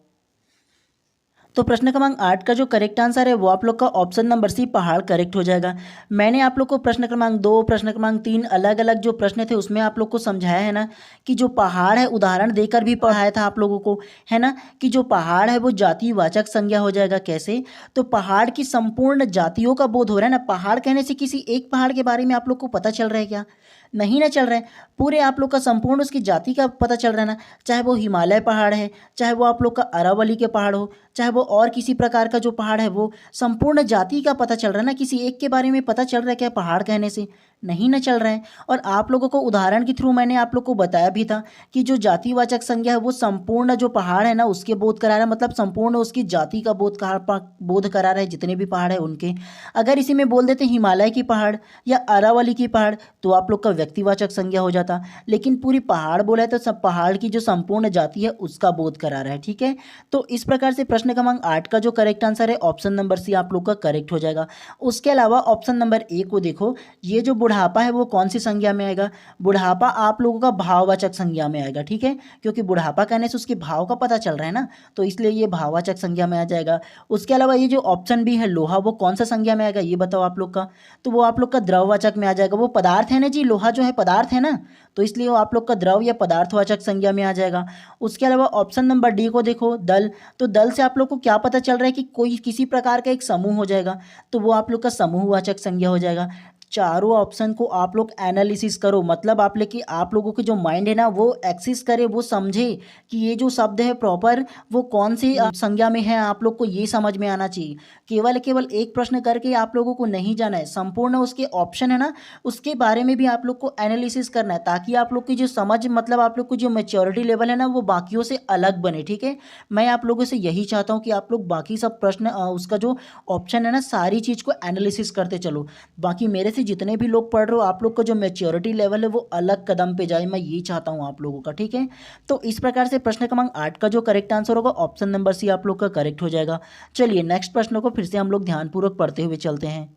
तो प्रश्न क्रमांक 8 का जो करेक्ट आंसर है वो आप लोग का ऑप्शन नंबर सी पहाड़ करेक्ट हो जाएगा। मैंने आप लोग को प्रश्न क्रमांक 2, प्रश्न क्रमांक 3 अलग अलग जो प्रश्न थे उसमें आप लोग को समझाया है ना कि जो पहाड़ है उदाहरण देकर भी पढ़ाया था आप लोगों को, है ना, कि जो पहाड़ है वो जातिवाचक संज्ञा हो जाएगा। कैसे? तो पहाड़ की संपूर्ण जातियों का बोध हो रहा है ना। पहाड़ कहने से किसी एक पहाड़ के बारे में आप लोग को पता चल रहा है क्या? नहीं ना चल रहा है। पूरे आप लोग का संपूर्ण उसकी जाति का पता चल रहा है ना। चाहे वो हिमालय पहाड़ है, चाहे वो आप लोग का अरावली के पहाड़ हो, चाहे वो और किसी प्रकार का जो पहाड़ है, वो संपूर्ण जाति का पता चल रहा है ना। किसी एक के बारे में पता चल रहा है क्या पहाड़ कहने से? नहीं ना चल रहा है। और आप लोगों को उदाहरण के थ्रू मैंने आप लोग को बताया भी था कि जो जातिवाचक संज्ञा है वो संपूर्ण जो पहाड़ है ना उसके बोध करा रहा है, मतलब संपूर्ण उसकी जाति का बोध करा रहा है, जितने भी पहाड़ है उनके। अगर इसी में बोल देते हिमालय की पहाड़ या अरावली की पहाड़ तो आप लोग का व्यक्तिवाचक संज्ञा हो जाता। लेकिन पूरी पहाड़ बोला है तो सब पहाड़ की जो संपूर्ण जाति है उसका बोध करा रहा है। ठीक है, तो इस प्रकार से प्रश्न क्रमांक 8 का जो करेक्ट आंसर है ऑप्शन नंबर सी आप लोग का करेक्ट हो जाएगा। उसके अलावा ऑप्शन नंबर ए को देखो, ये जो बुढ़ापा है वो कौन सी संज्ञा में आएगा? बुढ़ापा आप लोगों का भाववाचक संज्ञा में आएगा। ठीक है, क्योंकि बुढ़ापा कहने से उसके भाव का पता चल रहा है ना, तो इसलिए ये भाववाचक संज्ञा में आ जाएगा। उसके अलावा ये जो ऑप्शन बी है लोहा, वो कौन सा संज्ञा में आएगा ये बताओ आप लोग का? तो वो आप लोग का द्रववाचक में आ जाएगा। वो पदार्थ है ना जी, लोहा जो है पदार्थ है ना, तो इसलिए वो आप लोग का द्रव या पदार्थवाचक संज्ञा में आ जाएगा। उसके अलावा ऑप्शन नंबर डी को देखो दल, तो दल से आप लोग को क्या पता चल रहा है कि कोई किसी प्रकार का एक समूह हो जाएगा, तो वो आप लोग का समूहवाचक संज्ञा हो जाएगा। चारों ऑप्शन को आप लोग एनालिसिस करो, मतलब आप लोगों के जो माइंड है ना वो एक्सिस करे, वो समझे कि ये जो शब्द है प्रॉपर वो कौन सी संज्ञा में है। आप लोग को ये समझ में आना चाहिए। केवल एक प्रश्न करके आप लोगों को नहीं जाना है, संपूर्ण उसके ऑप्शन है ना उसके बारे में भी आप लोग को एनालिसिस करना है, ताकि आप लोग की जो समझ, मतलब आप लोग की जो मैच्योरिटी लेवल है ना वो बाकियों से अलग बने। ठीक है, मैं आप लोगों से यही चाहता हूँ कि आप लोग बाकी सब प्रश्न उसका जो ऑप्शन है ना सारी चीज़ को एनालिसिस करते चलो। बाकी मेरे से जितने भी लोग पढ़ रहे हो आप लोग का जो मैच्योरिटी लेवल है वो अलग कदम पे जाए, मैं ये चाहता हूँ आप लोगों का। ठीक है, तो इस प्रकार से प्रश्न क्रमांक 8 का जो करेक्ट आंसर होगा ऑप्शन नंबर सी आप लोग का करेक्ट हो जाएगा। चलिए नेक्स्ट प्रश्न को फिर से हम लोग ध्यानपूर्वक पढ़ते हुए चलते हैं।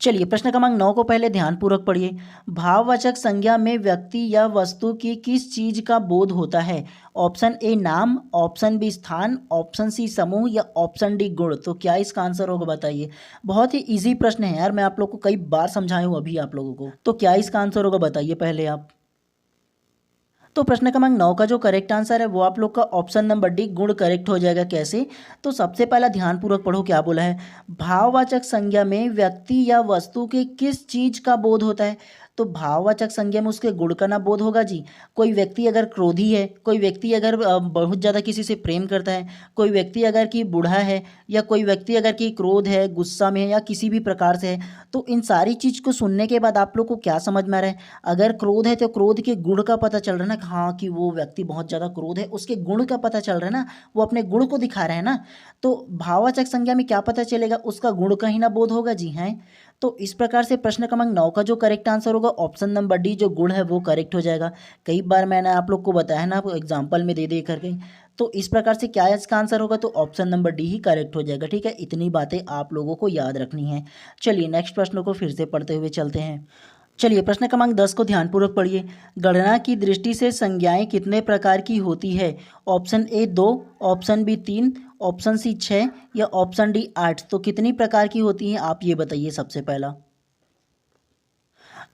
चलिए प्रश्न क्रमांक 9 को पहले ध्यानपूर्वक पढ़िए। भाववाचक संज्ञा में व्यक्ति या वस्तु की किस चीज का बोध होता है? ऑप्शन ए नाम, ऑप्शन बी स्थान, ऑप्शन सी समूह या ऑप्शन डी गुण। तो क्या इसका आंसर होगा बताइए। बहुत ही इजी प्रश्न है यार, मैं आप लोग को कई बार समझाया हूँ अभी आप लोगों को। तो क्या इसका आंसर होगा बताइए पहले आप। तो प्रश्न क्रमांक 9 का जो करेक्ट आंसर है वो आप लोग का ऑप्शन नंबर डी गुण करेक्ट हो जाएगा। कैसे? तो सबसे पहला ध्यानपूर्वक पढ़ो क्या बोला है। भाववाचक संज्ञा में व्यक्ति या वस्तु के किस चीज का बोध होता है? तो भाववाचक संज्ञा में उसके गुण का ना बोध होगा जी। कोई व्यक्ति अगर क्रोधी है, कोई व्यक्ति अगर बहुत ज़्यादा किसी से प्रेम करता है, कोई व्यक्ति अगर कि बूढ़ा है, या कोई व्यक्ति अगर कि क्रोध है, गुस्सा में है या किसी भी प्रकार से है, तो इन सारी चीज़ को सुनने के बाद आप लोग को क्या समझ में आ रहा है? अगर क्रोध है तो क्रोध के गुण का पता चल रहा है ना, कि हाँ कि वो व्यक्ति बहुत ज़्यादा क्रोध है, उसके गुण का पता चल रहा है ना, वो अपने गुण को दिखा रहा है ना। तो भाववाचक संज्ञा में क्या पता चलेगा? उसका गुण का ही ना बोध होगा जी। हैं तो इस प्रकार से प्रश्न क्रमांक 9 का जो करेक्ट आंसर होगा ऑप्शन नंबर डी जो गुड़ है वो करेक्ट हो जाएगा। कई बार मैंने आप लोग को बताया ना, आपको एग्जाम्पल में दे करके। तो इस प्रकार से क्या इसका आंसर होगा, तो ऑप्शन नंबर डी ही करेक्ट हो जाएगा। ठीक है, इतनी बातें आप लोगों को याद रखनी है। चलिए नेक्स्ट प्रश्न को फिर से पढ़ते हुए चलते हैं। चलिए प्रश्न क्रमांक 10 को ध्यानपूर्वक पढ़िए। गणना की दृष्टि से संज्ञाएं कितने प्रकार की होती है? Option A 2, option B 3, option C 6 या ऑप्शन डी 8। तो कितनी प्रकार की होती हैं आप ये बताइए सबसे पहला।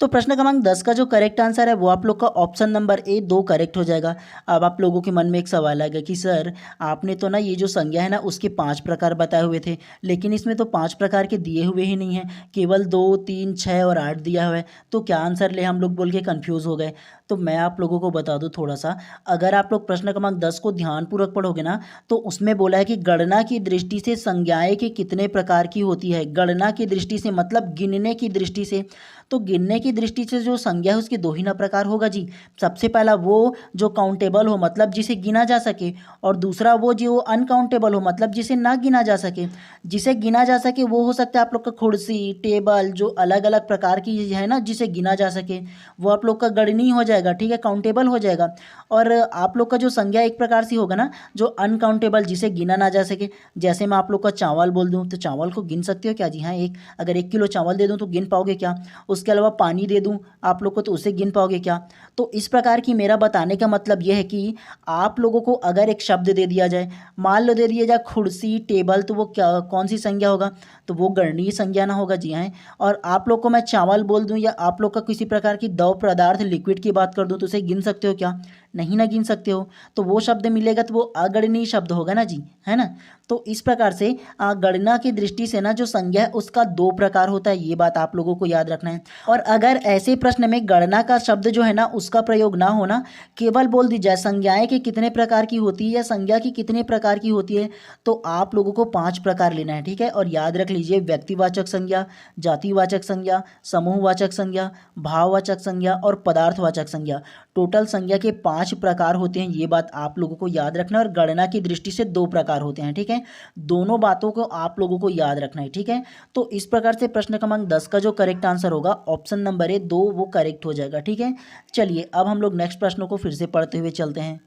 तो प्रश्न क्रमांक 10 का जो करेक्ट आंसर है वो आप लोग का ऑप्शन नंबर ए 2 करेक्ट हो जाएगा। अब आप लोगों के मन में एक सवाल आएगा कि सर आपने तो ना ये जो संज्ञा है ना उसके 5 प्रकार बताए हुए थे, लेकिन इसमें तो 5 प्रकार के दिए हुए ही नहीं हैं, केवल 2, 3, 6 और 8 दिया हुआ है, तो क्या आंसर ले हम लोग बोल के कन्फ्यूज़ हो गए। तो मैं आप लोगों को बता दूं थोड़ा सा, अगर आप लोग प्रश्न क्रमांक 10 को ध्यानपूर्वक पढ़ोगे ना तो उसमें बोला है कि गणना की दृष्टि से संज्ञाएं के कितने प्रकार की होती है। गणना की दृष्टि से मतलब गिनने की दृष्टि से, तो गिनने की दृष्टि से जो संज्ञा है उसके दो ही ना प्रकार होगा जी। सबसे पहला वो जो काउंटेबल हो मतलब जिसे गिना जा सके, और दूसरा वो जो अनकाउंटेबल हो मतलब जिसे ना गिना जा सके। जिसे गिना जा सके वो हो सकता है आप लोग का कुर्सी, टेबल, जो अलग अलग प्रकार की है ना जिसे गिना जा सके वो आप लोग का गणनीय हो जाएगा। ठीक है, काउंटेबल हो जाएगा। और आप लोग का जो संज्ञा एक प्रकार से होगा ना जो अनकाउंटेबल जिसे गिना ना जा सके। जैसे मैं आप लोग का चावल बोल दूं तो चावल को गिन सकते हो क्या जी? हाँ, अगर 1 किलो चावल दे दूं तो गिन पाओगे क्या? उसके अलावा पानी दे दूं आप लोग को तो उसे गिन पाओगे क्या? तो इस प्रकार की मेरा बताने का मतलब यह है कि आप लोगों को अगर एक शब्द दे दिया जाए, मान लो दे दिया जाए कुर्सी, टेबल, तो वो क्या कौन सी संज्ञा होगा? तो वो गणनीय संज्ञा ना होगा जी। हाँ, और आप लोग को मैं चावल बोल दूं या आप लोग का किसी प्रकार की द्रव पदार्थ लिक्विड की बात कर दूं तो उसे गिन सकते हो क्या? नहीं ना गिन सकते हो। तो वो शब्द मिलेगा तो वो अगणनीय शब्द होगा ना जी, है ना। तो इस प्रकार से गणना की दृष्टि से ना जो संज्ञा है उसका 2 प्रकार होता है, ये बात आप लोगों को याद रखना है। और अगर ऐसे प्रश्न में गणना का शब्द जो है ना उसका प्रयोग ना होना, केवल बोल दी जाए संज्ञाएं के कितने प्रकार की होती है या संज्ञा की कितने प्रकार की होती है, तो आप लोगों को 5 प्रकार लेना है। ठीक है, और याद रख लीजिए व्यक्तिवाचक संज्ञा, जातिवाचक संज्ञा, समूहवाचक संज्ञा, भाववाचक संज्ञा और पदार्थवाचक संज्ञा। टोटल संज्ञा के 5 प्रकार होते हैं, ये बात आप लोगों को याद रखना है। और गणना की दृष्टि से 2 प्रकार होते हैं। ठीक है, दोनों बातों को आप लोगों को याद रखना है। ठीक है, तो इस प्रकार से प्रश्न क्रमांक 10 का जो करेक्ट आंसर होगा ऑप्शन नंबर ए 2 वो करेक्ट हो जाएगा। ठीक है, चलिए अब हम लोग नेक्स्ट प्रश्नों को फिर से पढ़ते हुए चलते हैं।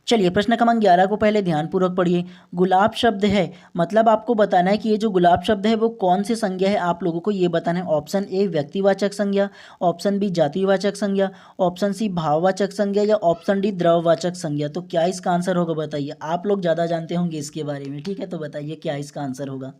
चलिए प्रश्न क्रमांक 11 को पहले ध्यानपूर्वक पढ़िए। गुलाब शब्द है मतलब आपको बताना है कि ये जो गुलाब शब्द है वो कौन सी संज्ञा है, आप लोगों को ये बताना है। ऑप्शन ए व्यक्तिवाचक संज्ञा, ऑप्शन बी जातिवाचक संज्ञा, ऑप्शन सी भाववाचक संज्ञा या ऑप्शन डी द्रव्यवाचक संज्ञा। तो क्या इसका आंसर होगा बताइए। आप लोग ज़्यादा जानते होंगे इसके बारे में। ठीक है, तो बताइए क्या इसका आंसर होगा।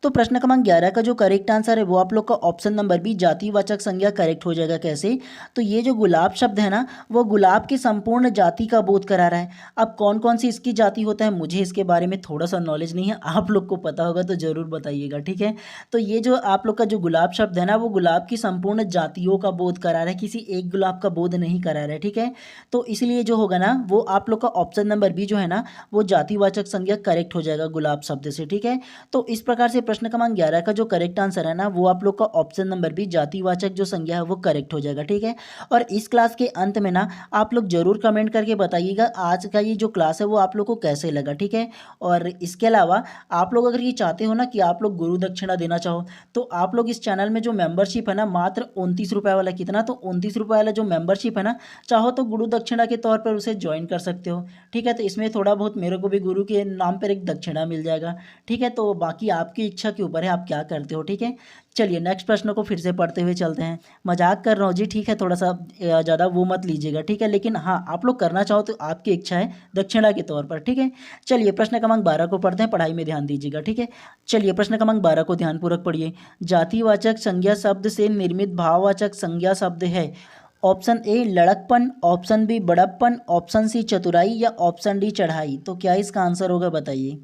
तो प्रश्न क्रमांक 11 का जो करेक्ट आंसर है वो आप लोग का ऑप्शन नंबर बी जातिवाचक संज्ञा करेक्ट हो जाएगा। कैसे? तो ये जो गुलाब शब्द है ना वो गुलाब की संपूर्ण जाति का बोध करा रहा है। अब कौन कौन सी इसकी जाति होता है मुझे इसके बारे में थोड़ा सा नॉलेज नहीं है, आप लोग को पता होगा तो ज़रूर बताइएगा। ठीक है, तो ये जो आप लोग का जो गुलाब शब्द है ना वो गुलाब की संपूर्ण जातियों का बोध करा रहा है, किसी एक गुलाब का बोध नहीं करा रहा है। ठीक है, तो इसलिए जो होगा ना वो आप लोग का ऑप्शन नंबर बी जो है ना वो जातिवाचक संज्ञा करेक्ट हो जाएगा गुलाब शब्द से। ठीक है, तो इस प्रकार से प्रश्न क्रमांक 11 का जो करेक्ट आंसर है ना वो आप लोग का ऑप्शन नंबर बी जातिवाचक जो संज्ञा है वो करेक्ट हो जाएगा। ठीक है, और इस क्लास के अंत में ना आप लोग जरूर कमेंट करके बताइएगा आज का ये जो क्लास है वो आप लोग को कैसे लगा। ठीक है, और इसके अलावा आप लोग अगर ये चाहते हो ना कि आप लोग गुरु दक्षिणा देना चाहो तो आप लोग इस चैनल में जो मेंबरशिप है ना मात्र 29 रुपये वाला, कितना, तो 29 रुपये वाला जो मेंबरशिप है ना चाहो तो गुरु दक्षिणा के तौर पर उसे ज्वाइन कर सकते हो। ठीक है, तो इसमें थोड़ा बहुत मेरे को भी गुरु के नाम पर एक दक्षिणा मिल जाएगा। ठीक है, तो बाकी आपकी इच्छा के ऊपर है आप क्या करते हो। ठीक है, चलिए नेक्स्ट प्रश्न को फिर से पढ़ते हुए चलते हैं। मजाक कर रहा हूँ जी, ठीक है, थोड़ा सा ज़्यादा वो मत लीजिएगा। ठीक है, लेकिन हाँ आप लोग करना चाहो तो आपकी इच्छा है दक्षिणा के तौर पर। ठीक है, चलिए प्रश्न क्रमांक 12 को पढ़ते हैं, पढ़ाई में ध्यान दीजिएगा। ठीक है, चलिए प्रश्न क्रमांक 12 को ध्यानपूर्वक पढ़िए। जातिवाचक संज्ञा शब्द से निर्मित भाववाचक संज्ञा शब्द है। ऑप्शन ए लड़कपन, ऑप्शन बी बड़प्पन, ऑप्शन सी चतुराई या ऑप्शन डी चढ़ाई। तो क्या इसका आंसर होगा बताइए।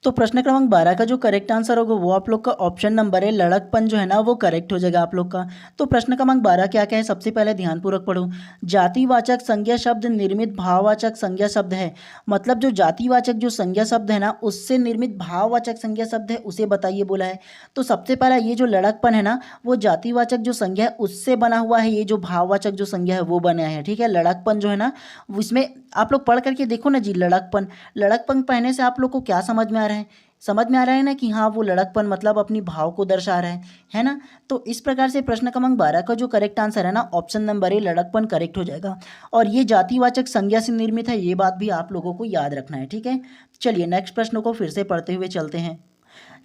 तो प्रश्न क्रमांक 12 का जो करेक्ट आंसर होगा वो आप लोग का ऑप्शन नंबर है लड़कपन जो है ना वो करेक्ट हो जाएगा आप लोग का। तो प्रश्न क्रमांक 12 क्या क्या है सबसे पहले ध्यानपूर्वक पढ़ो। जातिवाचक संज्ञा शब्द निर्मित भाववाचक संज्ञा शब्द है, मतलब जो जातिवाचक जो संज्ञा शब्द है ना उससे निर्मित भाववाचक संज्ञा शब्द है उसे बताइए बोला है। तो सबसे पहला ये जो लड़कपन है ना वो जातिवाचक जो संज्ञा है उससे बना हुआ है, ये जो भाववाचक जो संज्ञा है वो बना है। ठीक है, लड़कपन जो है ना इसमें आप लोग पढ़ करके देखो ना जी। लड़कपन, लड़कपन पढ़ने से आप लोग को क्या समझ में आ रहा है, समझ में आ रहा है ना कि हाँ वो लड़कपन मतलब अपनी भाव को दर्शा रहा है ना। तो इस प्रकार से प्रश्न क्रमांक 12 का जो करेक्ट आंसर है ना ऑप्शन नंबर ए लड़कपन करेक्ट हो जाएगा। और ये जातिवाचक संज्ञा से निर्मित है, ये बात भी आप लोगों को याद रखना है, ठीक है। चलिए नेक्स्ट प्रश्न को फिर से पढ़ते हुए चलते हैं।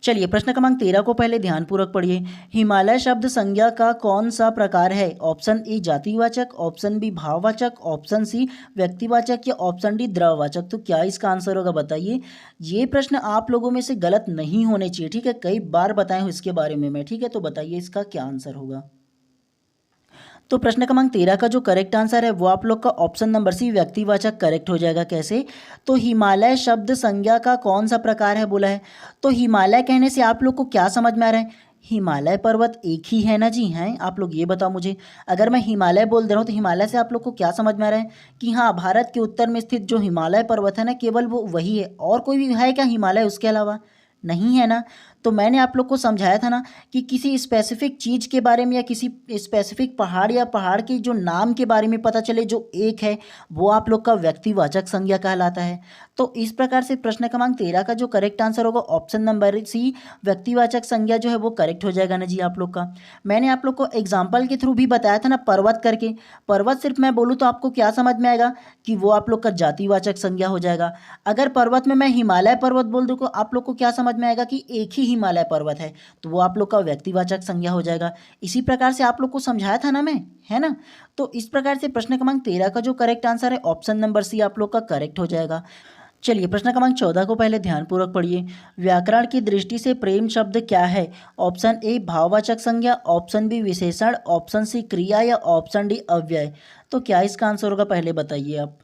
चलिए प्रश्न क्रमांक 13 को पहले ध्यानपूर्वक पढ़िए। हिमालय शब्द संज्ञा का कौन सा प्रकार है? ऑप्शन ए जातिवाचक, ऑप्शन बी भाववाचक, ऑप्शन सी व्यक्तिवाचक या ऑप्शन डी द्रववाचक। तो क्या इसका आंसर होगा बताइए। ये प्रश्न आप लोगों में से गलत नहीं होने चाहिए, ठीक है। कई बार बताया हूँ इसके बारे में मैं, ठीक है। तो बताइए इसका क्या आंसर होगा। तो प्रश्न क्रमांक 13 का जो करेक्ट आंसर है वो आप लोग का ऑप्शन नंबर सी व्यक्तिवाचक करेक्ट हो जाएगा। कैसे? तो हिमालय शब्द संज्ञा का कौन सा प्रकार है बोला है। तो हिमालय कहने से आप लोग को क्या समझ में आ रहा है? हिमालय पर्वत एक ही है ना जी, हैं आप लोग ये बताओ मुझे। अगर मैं हिमालय बोल दे रहा हूँ तो हिमालय से आप लोग को क्या समझ में आ रहा है कि हाँ भारत के उत्तर में स्थित जो हिमालय पर्वत है ना केवल वो वही है, और कोई भी है क्या हिमालय उसके अलावा? नहीं है ना। तो मैंने आप लोग को समझाया था ना कि किसी स्पेसिफिक चीज़ के बारे में या किसी स्पेसिफिक पहाड़ या पहाड़ के जो नाम के बारे में पता चले जो एक है वो आप लोग का व्यक्तिवाचक संज्ञा कहलाता है। तो इस प्रकार से प्रश्न क्रमांक 13 का जो करेक्ट आंसर होगा ऑप्शन नंबर सी व्यक्तिवाचक संज्ञा जो है वो करेक्ट हो जाएगा ना जी आप लोग का। मैंने आप लोग को एग्जाम्पल के थ्रू भी बताया था ना पर्वत करके। पर्वत सिर्फ मैं बोलूँ तो आपको क्या समझ में आएगा कि वो आप लोग का जातिवाचक संज्ञा हो जाएगा। अगर पर्वत में मैं हिमालय पर्वत बोल दूँ तो आप लोग को क्या समझ में आएगा कि एक ही हिमालय पर्वत है, तो वो आप लोग का व्यक्तिवाचक संज्ञा हो जाएगा। इसी प्रकार से आप लोग को समझाया था ना मैं, है ना। तो इस प्रकार से प्रश्न क्रमांक 13 का जो करेक्ट आंसर है ऑप्शन नंबर सी आप लोग का करेक्ट हो जाएगा। चलिए प्रश्न क्रमांक 14 को पहले ध्यानपूर्वक पढ़िए। व्याकरण की दृष्टि से प्रेम शब्द क्या है? ऑप्शन ए भाववाचक संज्ञा, ऑप्शन बी विशेषण, ऑप्शन सी क्रिया या ऑप्शन डी अव्यय। तो क्या इसका आंसर होगा पहले बताइए आप।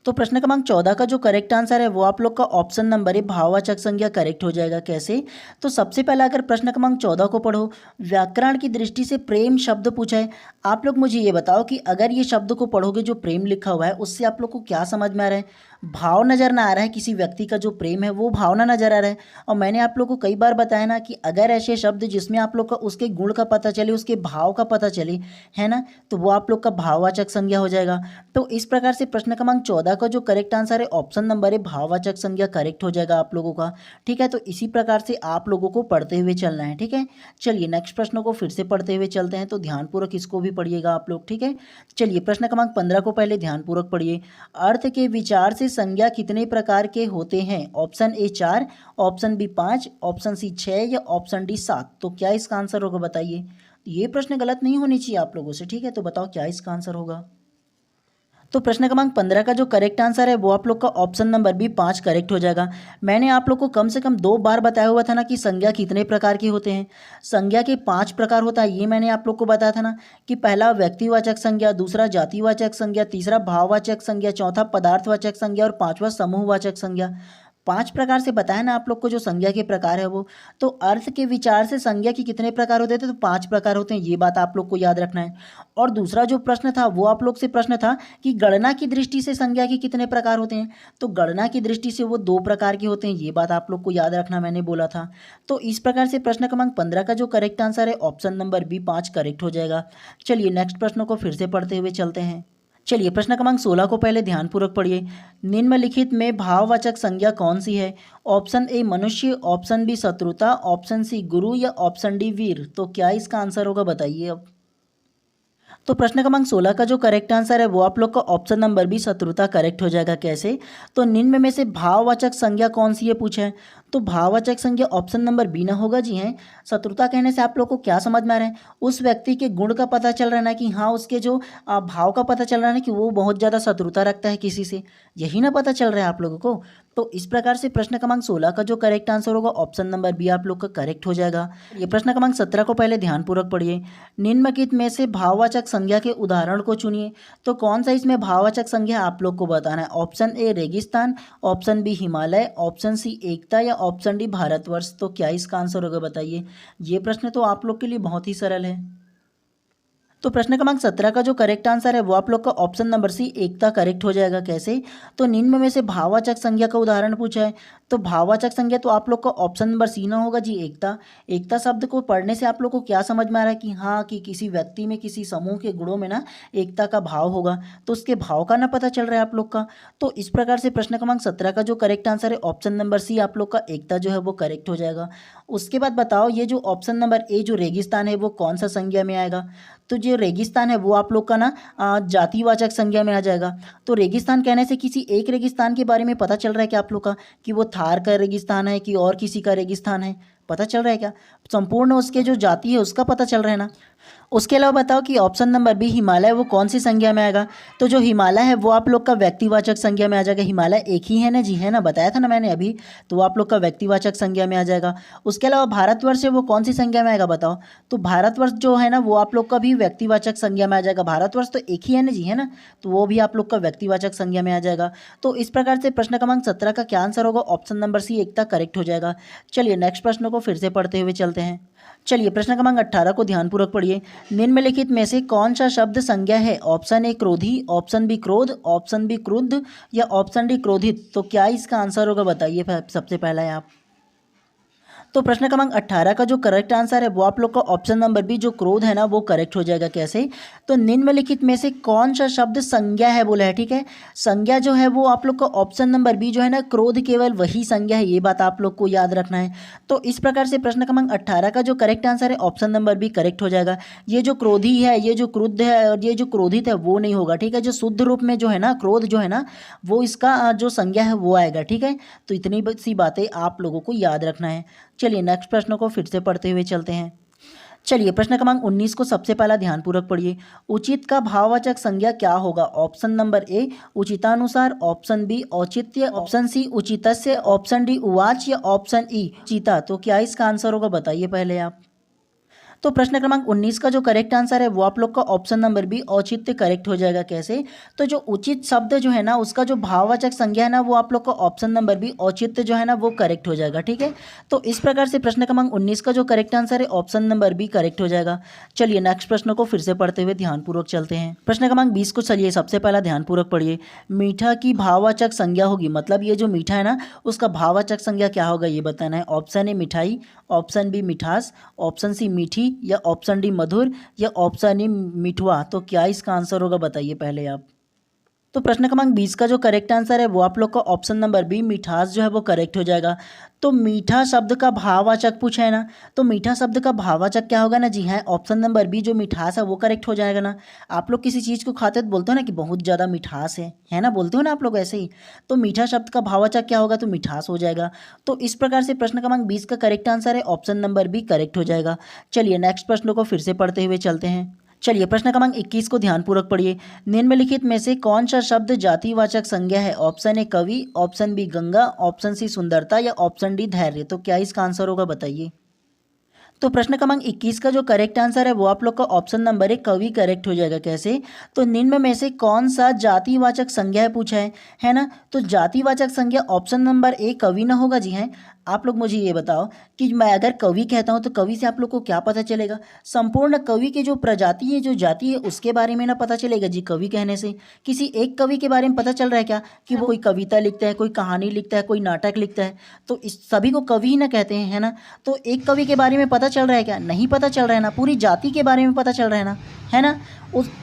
तो प्रश्न क्रमांक 14 का जो करेक्ट आंसर है वो आप लोग का ऑप्शन नंबर है भाववाचक संज्ञा करेक्ट हो जाएगा। कैसे? तो सबसे पहले अगर प्रश्न क्रमांक 14 को पढ़ो, व्याकरण की दृष्टि से प्रेम शब्द पूछा है। आप लोग मुझे ये बताओ कि अगर ये शब्द को पढ़ोगे जो प्रेम लिखा हुआ है उससे आप लोग को क्या समझ में आ रहा है? भाव नज़र ना आ रहा है, किसी व्यक्ति का जो प्रेम है वो भावना नज़र आ रहा है। और मैंने आप लोग को कई बार बताया ना कि अगर ऐसे शब्द जिसमें आप लोग का उसके गुण का पता चले, उसके भाव का पता चले, है ना, तो वो आप लोग का भाववाचक संज्ञा हो जाएगा। तो इस प्रकार से प्रश्न क्रमांक 14 का जो करेक्ट आंसर है ऑप्शन नंबर है भाववाचक संज्ञा करेक्ट हो जाएगा आप लोगों का। ठीक है, तो इसी प्रकार से आप लोगों को पढ़ते हुए चलना है। ठीक है, चलिए नेक्स्ट प्रश्न को फिर से पढ़ते हुए चलते हैं, तो ध्यानपूर्वक इसको भी पढ़िएगा आप लोग। ठीक है, चलिए प्रश्न क्रमांक 15 को पहले ध्यानपूर्वक पढ़िए। अर्थ के विचार से संज्ञा कितने प्रकार के होते हैं? Option A 4, option B 5, option C 6 या ऑप्शन डी 7। तो क्या इसका आंसर होगा बताइए। ये प्रश्न गलत नहीं होनी चाहिए आप लोगों से। ठीक है, तो बताओ क्या इसका आंसर होगा। तो प्रश्न क्रमांक 15 का जो करेक्ट आंसर है वो आप लोग का ऑप्शन नंबर बी 5 करेक्ट हो जाएगा। मैंने आप लोग को कम से कम 2 बार बताया हुआ था ना कि संज्ञा कितने प्रकार के होते हैं। संज्ञा के 5 प्रकार होता है, ये मैंने आप लोग को बताया था ना कि पहला व्यक्तिवाचक संज्ञा, दूसरा जातिवाचक संज्ञा, तीसरा भाववाचक संज्ञा, चौथा पदार्थवाचक संज्ञा और पांचवा समूहवाचक संज्ञा। 5 प्रकार से बताया ना आप लोग को जो संज्ञा के प्रकार है वो। तो अर्थ के विचार से संज्ञा के कितने प्रकार होते थे? तो 5 प्रकार होते हैं, ये बात आप लोग को याद रखना है। और दूसरा जो प्रश्न था वो आप लोग से प्रश्न था कि गणना की दृष्टि से संज्ञा के कितने प्रकार होते हैं। तो गणना की दृष्टि से वो 2 प्रकार के होते हैं, ये बात आप लोग को याद रखना, मैंने बोला था। तो इस प्रकार से प्रश्न क्रमांक 15 का जो करेक्ट आंसर है ऑप्शन नंबर बी 5 करेक्ट हो जाएगा। चलिए नेक्स्ट प्रश्न को फिर से पढ़ते हुए चलते हैं। चलिए प्रश्न क्रमांक 16 को पहले ध्यानपूर्वक पढ़िए। निम्नलिखित में भाववाचक संज्ञा कौन सी है? ऑप्शन ए मनुष्य, ऑप्शन बी शत्रुता, ऑप्शन सी गुरु या ऑप्शन डी वीर। तो क्या इसका आंसर होगा बताइए अब। तो प्रश्न क्रमांक 16 का जो करेक्ट आंसर है वो आप लोग का ऑप्शन नंबर बी शत्रुता करेक्ट हो जाएगा। कैसे? तो निम्न में से भाववाचक संज्ञा कौन सी है पूछा है। तो भाववाचक संज्ञा ऑप्शन नंबर बी ना होगा जी। हैं, शत्रुता कहने से आप लोग को क्या समझ में आ रहा है? उस व्यक्ति के गुण का पता चल रहा है ना कि हाँ उसके जो भाव का पता चल रहा है ना कि वो बहुत ज़्यादा शत्रुता रखता है किसी से, यही ना पता चल रहा है आप लोगों को। तो इस प्रकार से प्रश्न क्रमांक 16 का जो करेक्ट आंसर होगा ऑप्शन नंबर बी आप लोग का करेक्ट हो जाएगा। ये प्रश्न क्रमांक 17 को पहले ध्यानपूर्वक पढ़िए। निम्नलिखित में से भाववाचक संज्ञा के उदाहरण को चुनिए। तो कौन सा इसमें भाववाचक संज्ञा आप लोग को बताना है। ऑप्शन ए रेगिस्तान, option B Himalaya, option C एकता या ऑप्शन डी भारतवर्ष। तो क्या इसका आंसर होगा बताइए। ये प्रश्न तो आप लोग के लिए बहुत ही सरल है। तो प्रश्न क्रमांक 17 का जो करेक्ट आंसर है वो आप लोग का ऑप्शन नंबर सी एकता करेक्ट हो जाएगा। कैसे? तो निम्न में से भाववाचक संज्ञा का उदाहरण पूछा है। तो भाववाचक संज्ञा तो आप लोग का ऑप्शन नंबर सी ना होगा जी, एकता। एकता शब्द को पढ़ने से आप लोग को क्या समझ में आ रहा है कि हाँ, कि किसी व्यक्ति में, किसी समूह के गुणों में ना एकता का भाव होगा, तो उसके भाव का ना पता चल रहा है आप लोग का। तो इस प्रकार से प्रश्न क्रमांक 17 का जो करेक्ट आंसर है ऑप्शन नंबर सी आप लोग का एकता जो है वो करेक्ट हो जाएगा। उसके बाद बताओ ये जो ऑप्शन नंबर ए जो रेगिस्तान है वो कौन सा संज्ञा में आएगा? तो जो रेगिस्तान है वो आप लोग का ना जातिवाचक संज्ञा में आ जाएगा। तो रेगिस्तान कहने से किसी एक रेगिस्तान के बारे में पता चल रहा है क्या आप लोग का, कि वो थार का रेगिस्तान है कि और किसी का रेगिस्तान है, पता चल रहा है क्या? संपूर्ण उसके जो जाति है उसका पता चल रहा है ना। उसके अलावा बताओ कि ऑप्शन नंबर बी हिमालय वो कौन सी संज्ञा में आएगा? तो जो हिमालय है वो आप लोग का व्यक्तिवाचक संज्ञा में आ जाएगा। हिमालय एक ही है ना जी, है ना, बताया था ना मैंने अभी, तो वो आप लोग का व्यक्तिवाचक संज्ञा में आ जाएगा। उसके अलावा भारतवर्ष है वो कौन सी संज्ञा में आएगा बताओ? तो भारतवर्ष जो है ना वो आप लोग का भी व्यक्तिवाचक संज्ञा में आ जाएगा। भारतवर्ष तो एक ही है ना जी, है ना, तो वो भी आप लोग का व्यक्तिवाचक संज्ञा में आ जाएगा। तो इस प्रकार से प्रश्न क्रमांक 17 का क्या आंसर होगा? ऑप्शन नंबर सी एकता करेक्ट हो जाएगा। चलिए नेक्स्ट प्रश्न को फिर से पढ़ते हुए चलते हैं। चलिए प्रश्न क्रमांक 18 को ध्यानपूर्वक पढ़िए। निम्नलिखित में से कौन सा शब्द संज्ञा है? ऑप्शन ए क्रोधी, ऑप्शन बी क्रोध, ऑप्शन बी क्रुद्ध या ऑप्शन डी क्रोधित। तो क्या इसका आंसर होगा बताइए सबसे पहला है आप। तो प्रश्न क्रमांक 18 का जो करेक्ट आंसर है वो आप लोग का ऑप्शन नंबर बी जो क्रोध है ना वो करेक्ट हो जाएगा। कैसे? तो निम्नलिखित में से कौन सा शब्द संज्ञा है बोला है, ठीक है। संज्ञा जो है वो आप लोग का ऑप्शन नंबर बी जो है ना क्रोध केवल वही संज्ञा है, ये बात आप लोग को याद रखना है। तो इस प्रकार से प्रश्न क्रमांक 18 का जो करेक्ट आंसर है ऑप्शन नंबर बी करेक्ट हो जाएगा। ये जो क्रोधी है, ये जो क्रुद्ध है और ये जो क्रोधित है वो नहीं होगा, ठीक है। जो शुद्ध रूप में जो है ना क्रोध जो है ना वो इसका जो संज्ञा है वो आएगा, ठीक है। तो इतनी सी बातें आप लोगों को याद रखना है। चलिए नेक्स्ट प्रश्न को फिर से पढ़ते हुए चलते हैं। चलिए प्रश्न क्रमांक 19 को सबसे पहला ध्यानपूर्वक पढ़िए। उचित का भाववाचक संज्ञा क्या होगा? ऑप्शन नंबर ए उचितानुसार, ऑप्शन बी औचित्य, ऑप्शन सी उचितस्य, ऑप्शन डी उवाच या ऑप्शन ई चीता। तो क्या इसका आंसर होगा बताइए पहले आप। तो प्रश्न क्रमांक 19 का जो करेक्ट आंसर है वो आप लोग का ऑप्शन नंबर बी औचित्य करेक्ट हो जाएगा। कैसे? तो जो उचित शब्द जो है ना उसका जो भाववाचक संज्ञा है ना वो आप लोग का ऑप्शन नंबर बी औचित्य जो है ना वो करेक्ट हो जाएगा, ठीक है। तो इस प्रकार से प्रश्न क्रमांक 19 का जो करेक्ट आंसर है ऑप्शन नंबर बी करेक्ट हो जाएगा। चलिए नेक्स्ट प्रश्न को फिर से पढ़ते हुए ध्यानपूर्वक चलते हैं। प्रश्न क्रमांक 20 को चलिए सबसे पहला ध्यानपूर्वक पढ़िए। मीठा की भाववाचक संज्ञा होगी, मतलब ये जो मीठा है ना उसका भाववाचक संज्ञा क्या होगा ये बताना है। ऑप्शन ए मिठाई, ऑप्शन बी मिठास, ऑप्शन सी मीठी या ऑप्शन डी मधुर या ऑप्शन ई मिठवा। तो क्या इसका आंसर होगा बताइए पहले आप। तो प्रश्न क्रमांक 20 का जो करेक्ट आंसर है वो आप लोग का ऑप्शन नंबर बी मिठास जो है वो करेक्ट हो जाएगा। तो मीठा शब्द का भाववाचक पूछा है ना, तो मीठा शब्द का भाववाचक क्या होगा ना जी, है ऑप्शन नंबर बी जो मिठास है वो करेक्ट हो जाएगा ना। आप लोग किसी चीज़ को खाते तो बोलते हो ना कि बहुत ज़्यादा मिठास है ना, बोलते हो ना आप लोग ऐसे ही। तो मीठा शब्द का भाववाचक क्या होगा? तो मिठास हो जाएगा। तो इस प्रकार से प्रश्न क्रमांक 20 का करेक्ट आंसर है ऑप्शन नंबर बी करेक्ट हो जाएगा। चलिए नेक्स्ट प्रश्न को फिर से पढ़ते हुए चलते हैं। चलिए प्रश्न क्रमांक 21 को ध्यानपूर्वक पढ़िए। निम्नलिखित में से कौन सा शब्द जातिवाचक संज्ञा है? ऑप्शन ए कवि, option B Ganga, option C सुंदरता या ऑप्शन डी धैर्य। तो क्या इसका आंसर होगा बताइए। तो प्रश्न क्रमांक 21 का जो करेक्ट आंसर है वो आप लोग का ऑप्शन नंबर एक कवि करेक्ट हो जाएगा। कैसे? तो निम्न में से कौन सा जातिवाचक संज्ञा है पूछा है ना। तो जातिवाचक संज्ञा ऑप्शन नंबर ए कवि ना होगा जी, हैं। आप लोग मुझे ये बताओ कि मैं अगर कवि कहता हूँ तो कवि से आप लोग को क्या पता चलेगा? संपूर्ण कवि की जो प्रजाति है, जो जाति है, उसके बारे में ना पता चलेगा जी कवि कहने से। किसी एक कवि के बारे में पता चल रहा है क्या कि वो कोई कविता लिखता है, कोई कहानी लिखता है, कोई नाटक लिखता है, तो इस सभी को कवि ही ना कहते हैं, है ना। तो एक कवि के बारे में पता चल रहा है क्या? नहीं पता चल रहा है ना। पूरी जाति के बारे में पता चल रहा है ना।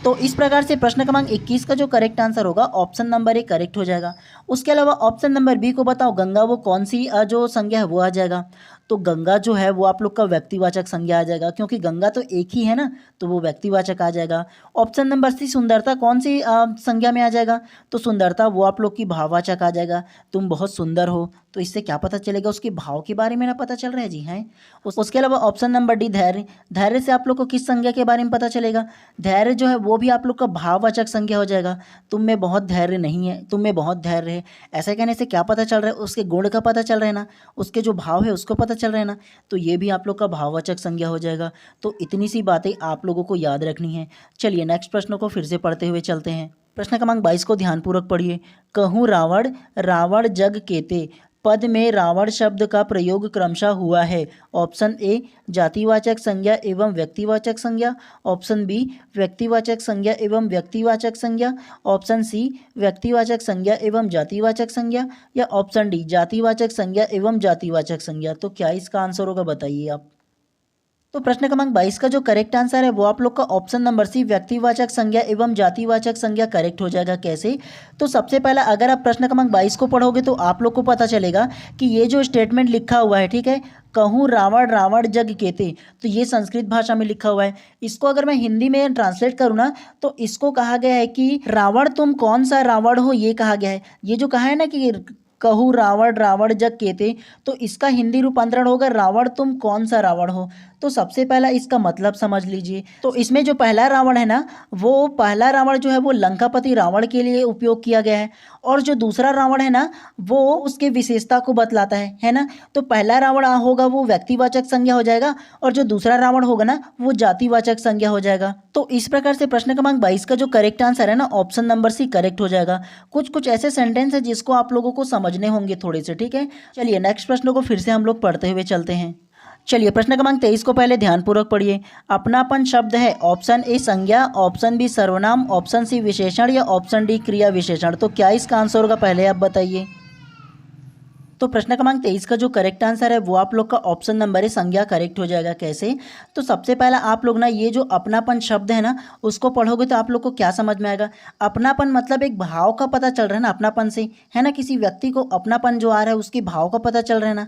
तो इस प्रकार से प्रश्न क्रमांक 21 का जो करेक्ट आंसर होगा ऑप्शन नंबर ए करेक्ट हो जाएगा। उसके अलावा ऑप्शन नंबर बी को बताओ गंगा वो कौन सी जो संज्ञा है वो आ जाएगा। तो गंगा जो है वो आप लोग का व्यक्तिवाचक संज्ञा आ जाएगा, क्योंकि गंगा तो एक ही है ना, तो वो व्यक्तिवाचक आ जाएगा। ऑप्शन नंबर सी सुंदरता कौन सी संज्ञा में आ जाएगा? तो सुंदरता वो आप लोग की भाववाचक आ जाएगा। तुम बहुत सुंदर हो, तो इससे क्या पता चलेगा? उसके भाव के बारे में ना पता चल रहा है जी, हैं। उसके अलावा ऑप्शन नंबर डी धैर्य, धैर्य से आप लोग को किस संज्ञा के बारे में पता चलेगा? धैर्य जो है वो भी आप लोग का भाववाचक संज्ञा हो जाएगा। तुम में बहुत धैर्य नहीं है, तुम में बहुत धैर्य है। ऐसा कहने से क्या पता चल रहा है? उसके गुण का पता चल रहा है ना, उसके जो भाव है उसको पता चल रहा है ना, तो ये भी आप लोग का भाववाचक संज्ञा हो जाएगा। तो इतनी सी बातें आप लोगों को याद रखनी है। चलिए नेक्स्ट प्रश्न को फिर से पढ़ते हुए चलते हैं। प्रश्न क्रमांक 22 को ध्यानपूर्वक पढ़िए। कहूँ रावण, रावण जग केते, पद में रावण शब्द का प्रयोग क्रमशः हुआ है? ऑप्शन ए जातिवाचक संज्ञा एवं व्यक्तिवाचक संज्ञा, ऑप्शन बी व्यक्तिवाचक संज्ञा एवं व्यक्तिवाचक संज्ञा, ऑप्शन सी व्यक्तिवाचक संज्ञा एवं जातिवाचक संज्ञा, या ऑप्शन डी जातिवाचक संज्ञा एवं जातिवाचक संज्ञा। तो क्या इसका आंसर होगा, बताइए आप। तो प्रश्न क्रमांक 22 का जो करेक्ट आंसर है वो आप लोग का ऑप्शन नंबर सी व्यक्तिवाचक संज्ञा एवं जातिवाचक संज्ञा करेक्ट हो जाएगा। कैसे? तो सबसे पहला अगर आप प्रश्न क्रमांक 22 को पढ़ोगे तो आप लोग को पता चलेगा कि ये जो स्टेटमेंट लिखा हुआ है, ठीक है, कहूँ रावण रावण जग केते, तो ये संस्कृत भाषा में लिखा हुआ है। इसको अगर मैं हिंदी में ट्रांसलेट करूँ ना तो इसको कहा गया है कि रावण तुम कौन सा रावण हो, ये कहा गया है। ये जो कहा है ना कि कहूँ रावण रावण जग केते, तो इसका हिंदी रूपांतरण होगा रावण तुम कौन सा रावण हो। तो सबसे पहला इसका मतलब समझ लीजिए। तो इसमें जो पहला रावण है ना, वो पहला रावण जो है वो लंकापति रावण के लिए उपयोग किया गया है, और जो दूसरा रावण है ना वो उसके विशेषता को बतलाता है ना। तो पहला रावण होगा वो व्यक्तिवाचक संज्ञा हो जाएगा, और जो दूसरा रावण होगा ना वो जातिवाचक संज्ञा हो जाएगा। तो इस प्रकार से प्रश्न क्रमांक 22 का जो करेक्ट आंसर है ना ऑप्शन नंबर सी करेक्ट हो जाएगा। कुछ कुछ ऐसे सेंटेंस है जिसको आप लोगों को समझने होंगे थोड़े से, ठीक है। चलिए नेक्स्ट प्रश्न को फिर से हम लोग पढ़ते हुए चलते हैं। चलिए प्रश्न क्रमांक 23 को पहले ध्यानपूर्वक पढ़िए। अपनापन शब्द है ऑप्शन ए संज्ञा, ऑप्शन बी सर्वनाम, ऑप्शन सी विशेषण, या ऑप्शन डी क्रिया विशेषण। तो क्या इसका आंसर होगा, पहले आप बताइए। तो प्रश्न क्रमांक 23 का जो करेक्ट आंसर है वो आप लोग का ऑप्शन नंबर है संज्ञा करेक्ट हो जाएगा। कैसे? तो सबसे पहला आप लोग ना ये जो अपनापन शब्द है ना उसको पढ़ोगे तो आप लोग को क्या समझ में आएगा। अपनापन मतलब एक भाव का पता चल रहा है ना, अपनापन से, है ना, किसी व्यक्ति को अपनापन जो आ रहा है उसके भाव का पता चल रहा है ना।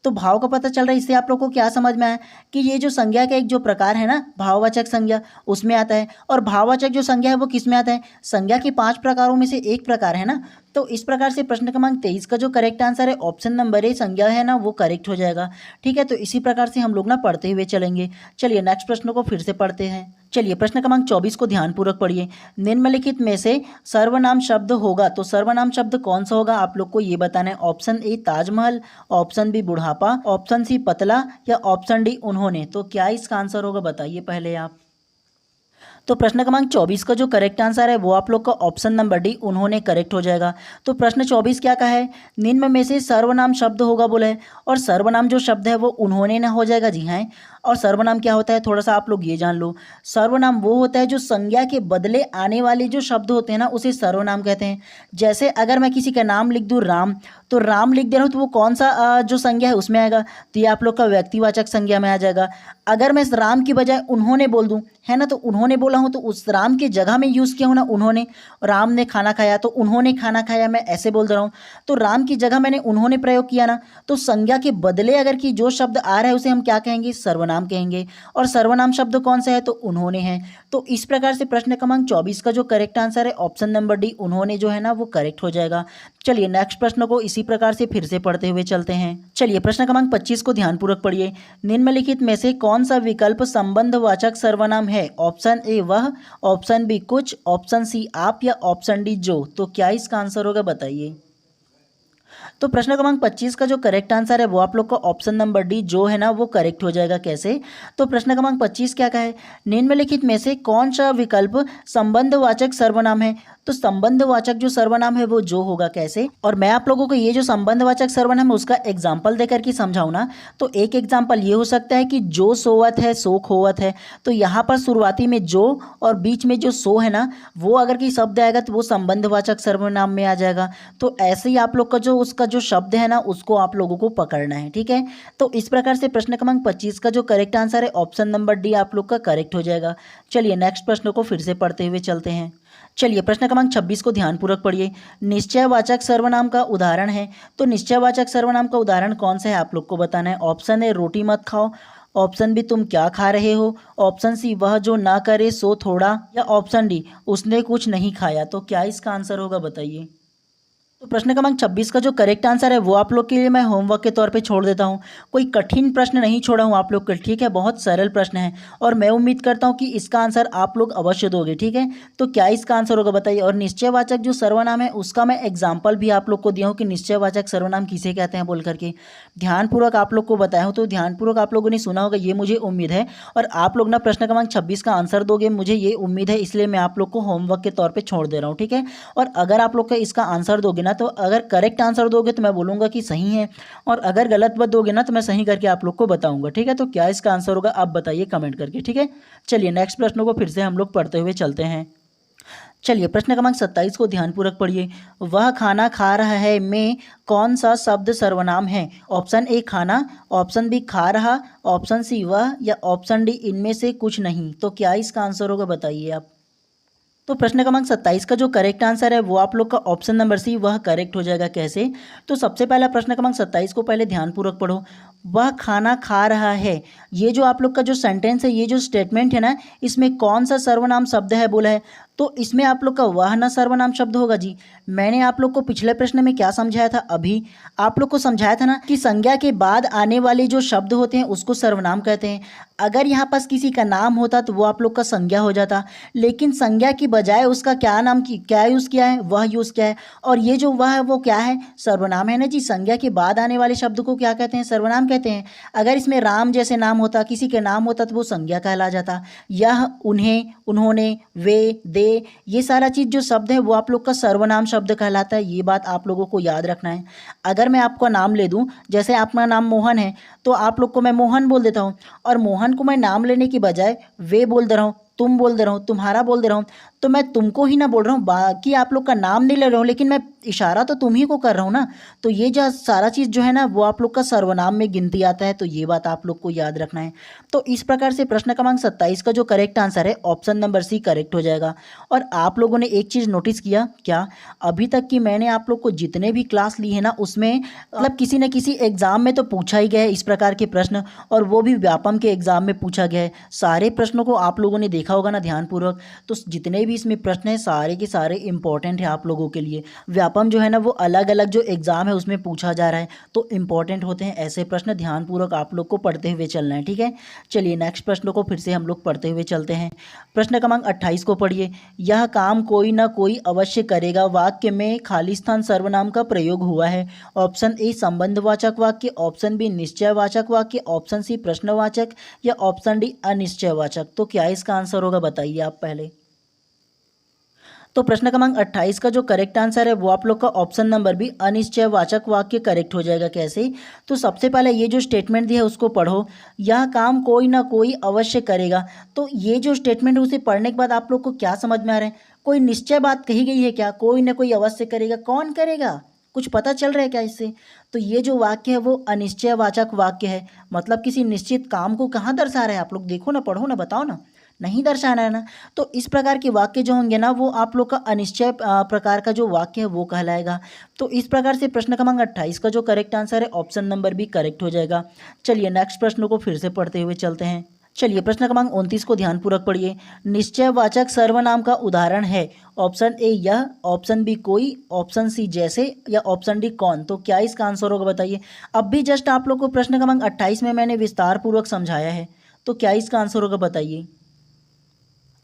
तो भाव का पता चल रहा है, इससे आप लोग को क्या समझ में आया कि ये जो संज्ञा का एक जो प्रकार है ना भाववाचक संज्ञा उसमें आता है, और भाववाचक जो संज्ञा है वो किस में आता है, संज्ञा के 5 प्रकारों में से एक प्रकार है ना। तो इस प्रकार से प्रश्न क्रमांक 23 का जो करेक्ट आंसर है ऑप्शन नंबर ए संज्ञा है ना वो करेक्ट हो जाएगा। ठीक है, तो इसी प्रकार से हम लोग ना पढ़ते हुए चलेंगे। चलिए नेक्स्ट प्रश्न को फिर से पढ़ते हैं। चलिए प्रश्न क्रमांक 24 को ध्यानपूर्वक पढ़िए। निम्नलिखित में से सर्वनाम शब्द होगा, तो सर्वनाम शब्द कौन सा होगा आप लोग को ये बताना है। Option A Taj Mahal, option B बुढ़ापा, ऑप्शन सी पतला, या ऑप्शन डी उन्होंने। तो क्या इसका आंसर होगा, बताइए पहले आप। तो प्रश्न क्रमांक 24 का जो करेक्ट आंसर है वो आप लोग का ऑप्शन नंबर डी उन्होंने करेक्ट हो जाएगा। तो प्रश्न 24 क्या कहा है, निम्न में से सर्वनाम शब्द होगा बोला है, और सर्वनाम जो शब्द है वो उन्होंने ना हो जाएगा। जी हाँ, और सर्वनाम क्या होता है थोड़ा सा आप लोग ये जान लो। सर्वनाम वो होता है जो संज्ञा के बदले आने वाले जो शब्द होते हैं ना उसे सर्वनाम कहते हैं। जैसे अगर मैं किसी का नाम लिख दूँ राम, तो राम लिख दे रहा हूँ तो वो कौन सा जो संज्ञा है उसमें आएगा, तो ये आप लोग का व्यक्तिवाचक संज्ञा में आ जाएगा। अगर मैं इस राम की बजाय उन्होंने बोल दूँ, है ना, तो उन्होंने बोला हूँ तो उस राम की जगह में यूज़ किया हूँ ना उन्होंने। राम ने खाना खाया तो उन्होंने खाना खाया, मैं ऐसे बोल रहा हूँ। तो राम की जगह मैंने उन्होंने प्रयोग किया ना, तो संज्ञा के बदले अगर कि जो शब्द आ रहा है उसे हम क्या कहेंगे, सर्वनाम कहेंगे। और सर्वनाम शब्द कौन सा है, तो उन्होंने है। तो इस प्रकार से प्रश्न क्रमांक 24 का जो करेक्ट आंसर है ऑप्शन नंबर डी उन्होंने जो है ना वो करेक्ट हो जाएगा। चलिए नेक्स्ट प्रश्न को इसी प्रकार से फिर से पढ़ते हुए चलते हैं। चलिए प्रश्न क्रमांक 25 को ध्यानपूर्वक पढ़िए। निम्नलिखित में से कौन सा विकल्प संबंधवाचक सर्वनाम है। ऑप्शन ए वह, ऑप्शन बी कुछ, ऑप्शन सी आप, या ऑप्शन डी जो। तो क्या इसका आंसर होगा, बताइए। तो प्रश्न क्रमांक 25 का जो करेक्ट आंसर है वो आप लोग का ऑप्शन नंबर डी जो है ना वो करेक्ट हो जाएगा। कैसे? तो प्रश्न क्रमांक 25 क्या कहा है, निम्नलिखित में से कौन सा विकल्प संबंधवाचक सर्वनाम है। तो संबंधवाचक जो सर्वनाम है वो जो होगा। कैसे? और मैं आप लोगों को ये जो संबंधवाचक सर्वनाम है उसका एग्जाम्पल देकर के समझाऊँ ना, तो एक एग्जाम्पल ये हो सकता है कि जो सोवत है सो खोवत है। तो यहाँ पर शुरुआती में जो और बीच में जो सो है ना, वो अगर कि शब्द आएगा तो वो संबंधवाचक सर्वनाम में आ जाएगा। तो ऐसे ही आप लोग का जो उसका जो शब्द है ना उसको आप लोगों को पकड़ना है। ठीक है, तो इस प्रकार से प्रश्न क्रमांक 25 का जो करेक्ट आंसर है ऑप्शन नंबर डी आप लोग का करेक्ट हो जाएगा। चलिए नेक्स्ट प्रश्न को फिर से पढ़ते हुए चलते हैं। चलिए प्रश्न क्रमांक 26 को ध्यानपूर्वक पढ़िए। निश्चयवाचक सर्वनाम का उदाहरण है, तो निश्चयवाचक सर्वनाम का उदाहरण कौन सा है आप लोग को बताना है। ऑप्शन ए रोटी मत खाओ, ऑप्शन बी तुम क्या खा रहे हो, ऑप्शन सी वह जो ना करे सो थोड़ा, या ऑप्शन डी उसने कुछ नहीं खाया। तो क्या इसका आंसर होगा, बताइए। तो प्रश्न क्रमांक 26 का जो करेक्ट आंसर है वो आप लोग के लिए मैं होमवर्क के तौर पे छोड़ देता हूँ। कोई कठिन प्रश्न नहीं छोड़ा हूँ आप लोग के, ठीक है, बहुत सरल प्रश्न है, और मैं उम्मीद करता हूँ कि इसका आंसर आप लोग अवश्य दोगे। ठीक है, तो क्या इसका आंसर होगा, बताइए। और निश्चयवाचक जो सर्वनाम है उसका मैं एग्जाम्पल भी आप लोग को दिया हूँ कि निश्चयवाचक सर्वनाम किसे कहते हैं बोल करके, ध्यानपूर्वक आप लोग को बताया हूँ। तो ध्यानपूर्वक आप लोगों ने सुना होगा ये मुझे उम्मीद है, और आप लोग ना प्रश्न क्रमांक 26 का आंसर दोगे मुझे ये उम्मीद है, इसलिए मैं आप लोग को होमवर्क के तौर पर छोड़ दे रहा हूँ। ठीक है, और अगर आप लोग का इसका आंसर दोगे ना तो अगर करेक्ट आंसर दोगे तो मैं बोलूँगा कि सही है, और अगर गलत बात दोगे ना तो मैं सही करके आप लोग को बताऊँगा। ठीक है, तो क्या इसका आंसर होगा आप बताइए कमेंट करके। ठीक है, चलिए नेक्स्ट प्रश्न को फिर से हम लोग पढ़ते हुए चलते हैं। चलिए प्रश्न क्रमांक 27 को ध्यानपूर्वक पढ़िए। वह खाना खा रहा है में कौन सा शब्द सर्वनाम है? ऑप्शन ए खाना, ऑप्शन बी खा रहा, ऑप्शन सी वह, या ऑप्शन डी इनमें से कुछ नहीं। तो क्या इसका आंसर होगा बताइए आप। तो प्रश्न क्रमांक 27 का जो करेक्ट आंसर है वो आप लोग का ऑप्शन नंबर सी वह करेक्ट हो जाएगा। कैसे? तो सबसे पहला प्रश्न क्रमांक 27 को पहले ध्यानपूर्वक पढ़ो। वह खाना खा रहा है, ये जो आप लोग का जो सेंटेंस है, ये जो स्टेटमेंट है ना, इसमें कौन सा सर्वनाम शब्द है बोला है? तो इसमें आप लोग का वह ना सर्वनाम शब्द होगा जी। मैंने आप लोग को पिछले प्रश्न में क्या समझाया था? अभी आप लोग को समझाया था ना कि संज्ञा के बाद आने वाले जो शब्द होते हैं उसको सर्वनाम कहते हैं। अगर यहाँ पास किसी का नाम होता तो वो आप लोग का संज्ञा हो जाता, लेकिन संज्ञा की बजाय उसका क्या नाम की क्या यूज़ किया है? वह यूज़ किया है। और ये जो वह है वो क्या है? सर्वनाम है ना जी। संज्ञा के बाद आने वाले शब्द को क्या कहते हैं? सर्वनाम कहते हैं। अगर इसमें राम जैसे नाम होता, किसी के नाम होता, तो वो संज्ञा कहला जाता। यह, उन्हें, उन्होंने, वे, दे, ये सारा चीज़ जो शब्द है वो आप लोग का सर्वनाम शब्द कहलाता है। ये बात आप लोगों को याद रखना है। अगर मैं आपका नाम ले दूं, जैसे आपका नाम मोहन है, तो आप लोग को मैं मोहन बोल देता हूं, और मोहन को मैं नाम लेने की बजाय वे बोल दे रहा हूं, तुम बोल दे रहा हूँ, तुम्हारा बोल दे रहा हूँ, तो मैं तुमको ही ना बोल रहा हूँ, बाकी आप लोग का नाम नहीं ले रहा हूँ, लेकिन मैं इशारा तो तुम ही को कर रहा हूँ ना। तो ये जो सारा चीज़ जो है ना वो आप लोग का सर्वनाम में गिनती आता है। तो ये बात आप लोग को याद रखना है। तो इस प्रकार से प्रश्न क्रमांक 27 का जो करेक्ट आंसर है ऑप्शन नंबर सी करेक्ट हो जाएगा। और आप लोगों ने एक चीज़ नोटिस किया क्या? अभी तक कि मैंने आप लोग को जितने भी क्लास ली है ना, उसमें मतलब किसी न किसी एग्जाम में तो पूछा ही गया है इस प्रकार के प्रश्न, और वो भी व्यापम के एग्जाम में पूछा गया है। सारे प्रश्नों को आप लोगों ने देखा होगा ना ध्यानपूर्वक। तो जितने भी इसमें प्रश्न हैं सारे के सारे इंपॉर्टेंट है आप लोगों के लिए। व्यापम जो है ना वो अलग अलग जो एग्जाम है उसमें पूछा जा रहा है, तो इंपॉर्टेंट होते हैं ऐसे प्रश्न। ध्यानपूर्वक आप लोग को पढ़ते हुए चलना है। ठीक है, चलिए नेक्स्ट प्रश्न को फिर से हम लोग पढ़ते हुए चलते हैं। प्रश्न क्रमांक 28 को पढ़िए। यह काम कोई ना कोई अवश्य करेगा वाक्य में खालिस्तान सर्वनाम का प्रयोग हुआ है। ऑप्शन ए संबंधवाचक वाक्य, ऑप्शन बी निश्चयवाचक वाक्य, ऑप्शन सी प्रश्नवाचक, या ऑप्शन डी अनिश्चयवाचक। तो क्या इसका आंसर होगा बताइए आप पहले। तो प्रश्न क्रमांक 28 का जो करेक्ट आंसर है वो आप लोग का ऑप्शन नंबर बी अनिश्चयवाचक वाक्य करेक्ट हो जाएगा। कैसे? तो सबसे पहले ये जो स्टेटमेंट दिया है उसको पढ़ो। यह काम कोई ना कोई अवश्य करेगा। तो ये जो स्टेटमेंट है उसे पढ़ने के बाद आप लोग को क्या समझ में आ रहा है? कोई निश्चय बात कही गई है क्या? कोई ना कोई अवश्य करेगा, कौन करेगा? कुछ पता चल रहा है क्या इससे? तो ये जो वाक्य है वो अनिश्चयवाचक वाक्य है, मतलब किसी निश्चित काम को कहाँ दर्शा रहा है? आप लोग देखो ना, पढ़ो ना, बताओ ना। नहीं दर्शाना है ना। तो इस प्रकार के वाक्य जो होंगे ना वो आप लोग का अनिश्चय प्रकार का जो वाक्य है वो कहलाएगा। तो इस प्रकार से प्रश्न क्रमांक 28 का जो करेक्ट आंसर है ऑप्शन नंबर बी करेक्ट हो जाएगा। चलिए नेक्स्ट प्रश्न को फिर से पढ़ते हुए चलते हैं। चलिए प्रश्न क्रमांक 29 को ध्यानपूर्वक पढ़िए। निश्चयवाचक सर्वनाम का उदाहरण है। ऑप्शन ए यह, ऑप्शन बी कोई, ऑप्शन सी जैसे, या ऑप्शन डी कौन। तो क्या इसका आंसर होगा बताइए। अब भी जस्ट आप लोग को प्रश्न क्रमांक 28 में मैंने विस्तार पूर्वक समझाया है, तो क्या इसका आंसर होगा बताइए।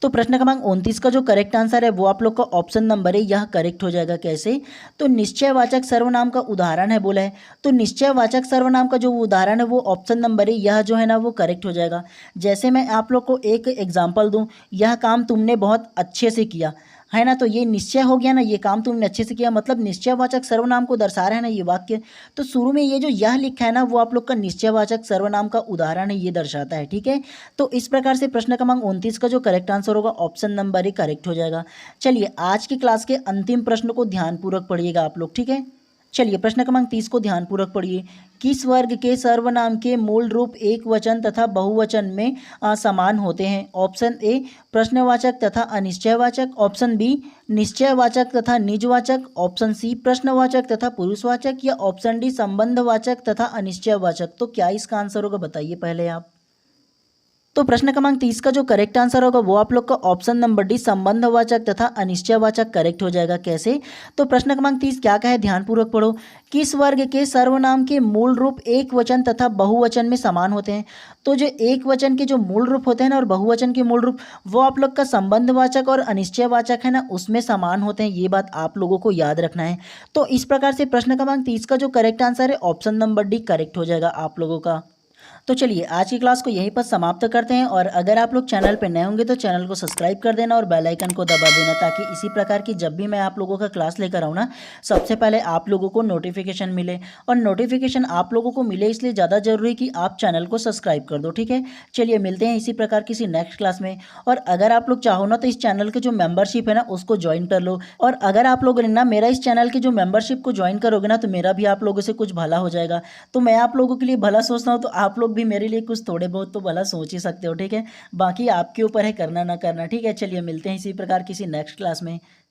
तो प्रश्न क्रमांक 29 का जो करेक्ट आंसर है वो आप लोग का ऑप्शन नंबर है यह करेक्ट हो जाएगा। कैसे? तो निश्चयवाचक सर्वनाम का उदाहरण है बोला है, तो निश्चयवाचक सर्वनाम का जो उदाहरण है वो ऑप्शन नंबर है यह जो है ना वो करेक्ट हो जाएगा। जैसे मैं आप लोग को एक एग्जांपल दूं, यह काम तुमने बहुत अच्छे से किया है ना, तो ये निश्चय हो गया ना, ये काम तुमने अच्छे से किया, मतलब निश्चयवाचक सर्वनाम को दर्शा रहा है ना ये वाक्य। तो शुरू में ये जो यह लिखा है ना वो आप लोग का निश्चयवाचक सर्वनाम का उदाहरण है, ये दर्शाता है। ठीक है, तो इस प्रकार से प्रश्न क्रमांक 29 का जो करेक्ट आंसर होगा ऑप्शन नंबर ही करेक्ट हो जाएगा। चलिए आज की क्लास के अंतिम प्रश्न को ध्यानपूर्वक पढ़िएगा आप लोग। ठीक है, चलिए प्रश्न क्रमांक 30 को ध्यानपूर्वक पढ़िए। किस वर्ग के सर्वनाम के मूल रूप एक वचन तथा बहुवचन में समान होते हैं? ऑप्शन ए प्रश्नवाचक तथा अनिश्चयवाचक, ऑप्शन बी निश्चयवाचक तथा निजवाचक, ऑप्शन सी प्रश्नवाचक तथा पुरुषवाचक, या ऑप्शन डी संबंधवाचक तथा अनिश्चयवाचक। तो क्या इसका आंसर होगा बताइए पहले आप। तो प्रश्न क्रमांक 30 का जो करेक्ट आंसर होगा वो आप लोग का ऑप्शन नंबर डी संबंधवाचक तथा अनिश्चयवाचक करेक्ट हो जाएगा। कैसे? तो प्रश्न क्रमांक 30 क्या कहे ध्यानपूर्वक पढ़ो। किस वर्ग के सर्वनाम के मूल रूप एक वचन तथा बहुवचन में समान होते हैं? तो जो एक वचन के जो मूल रूप होते हैं ना और बहुवचन के मूल रूप वो आप लोग का संबंधवाचक और अनिश्चयवाचक है ना उसमें समान होते हैं। ये बात आप लोगों को याद रखना है। तो इस प्रकार से प्रश्न क्रमांक 30 का जो करेक्ट आंसर है ऑप्शन नंबर डी करेक्ट हो जाएगा आप लोगों का। तो चलिए आज की क्लास को यहीं पर समाप्त करते हैं, और अगर आप लोग चैनल पर नए होंगे तो चैनल को सब्सक्राइब कर देना और बेल आइकन को दबा देना, ताकि इसी प्रकार की जब भी मैं आप लोगों का क्लास लेकर आऊँ ना, सबसे पहले आप लोगों को नोटिफिकेशन मिले। और नोटिफिकेशन आप लोगों को मिले इसलिए ज़्यादा जरूरी कि आप चैनल को सब्सक्राइब कर दो, ठीक है। चलिए मिलते हैं इसी प्रकार किसी नेक्स्ट क्लास में। और अगर आप लोग चाहो ना तो इस चैनल के जो मेंबरशिप है ना उसको ज्वाइन कर लो। और अगर आप लोगों ने ना मेरा इस चैनल की जो मेंबरशिप को ज्वाइन करोगे ना, तो मेरा भी आप लोगों से कुछ भला हो जाएगा। तो मैं आप लोगों के लिए भला सोचता हूँ, तो आप लोग भी मेरे लिए कुछ थोड़े बहुत तो भला सोच ही सकते हो, ठीक है। बाकी आपके ऊपर है करना ना करना, ठीक है। चलिए मिलते हैं इसी प्रकार किसी नेक्स्ट क्लास में।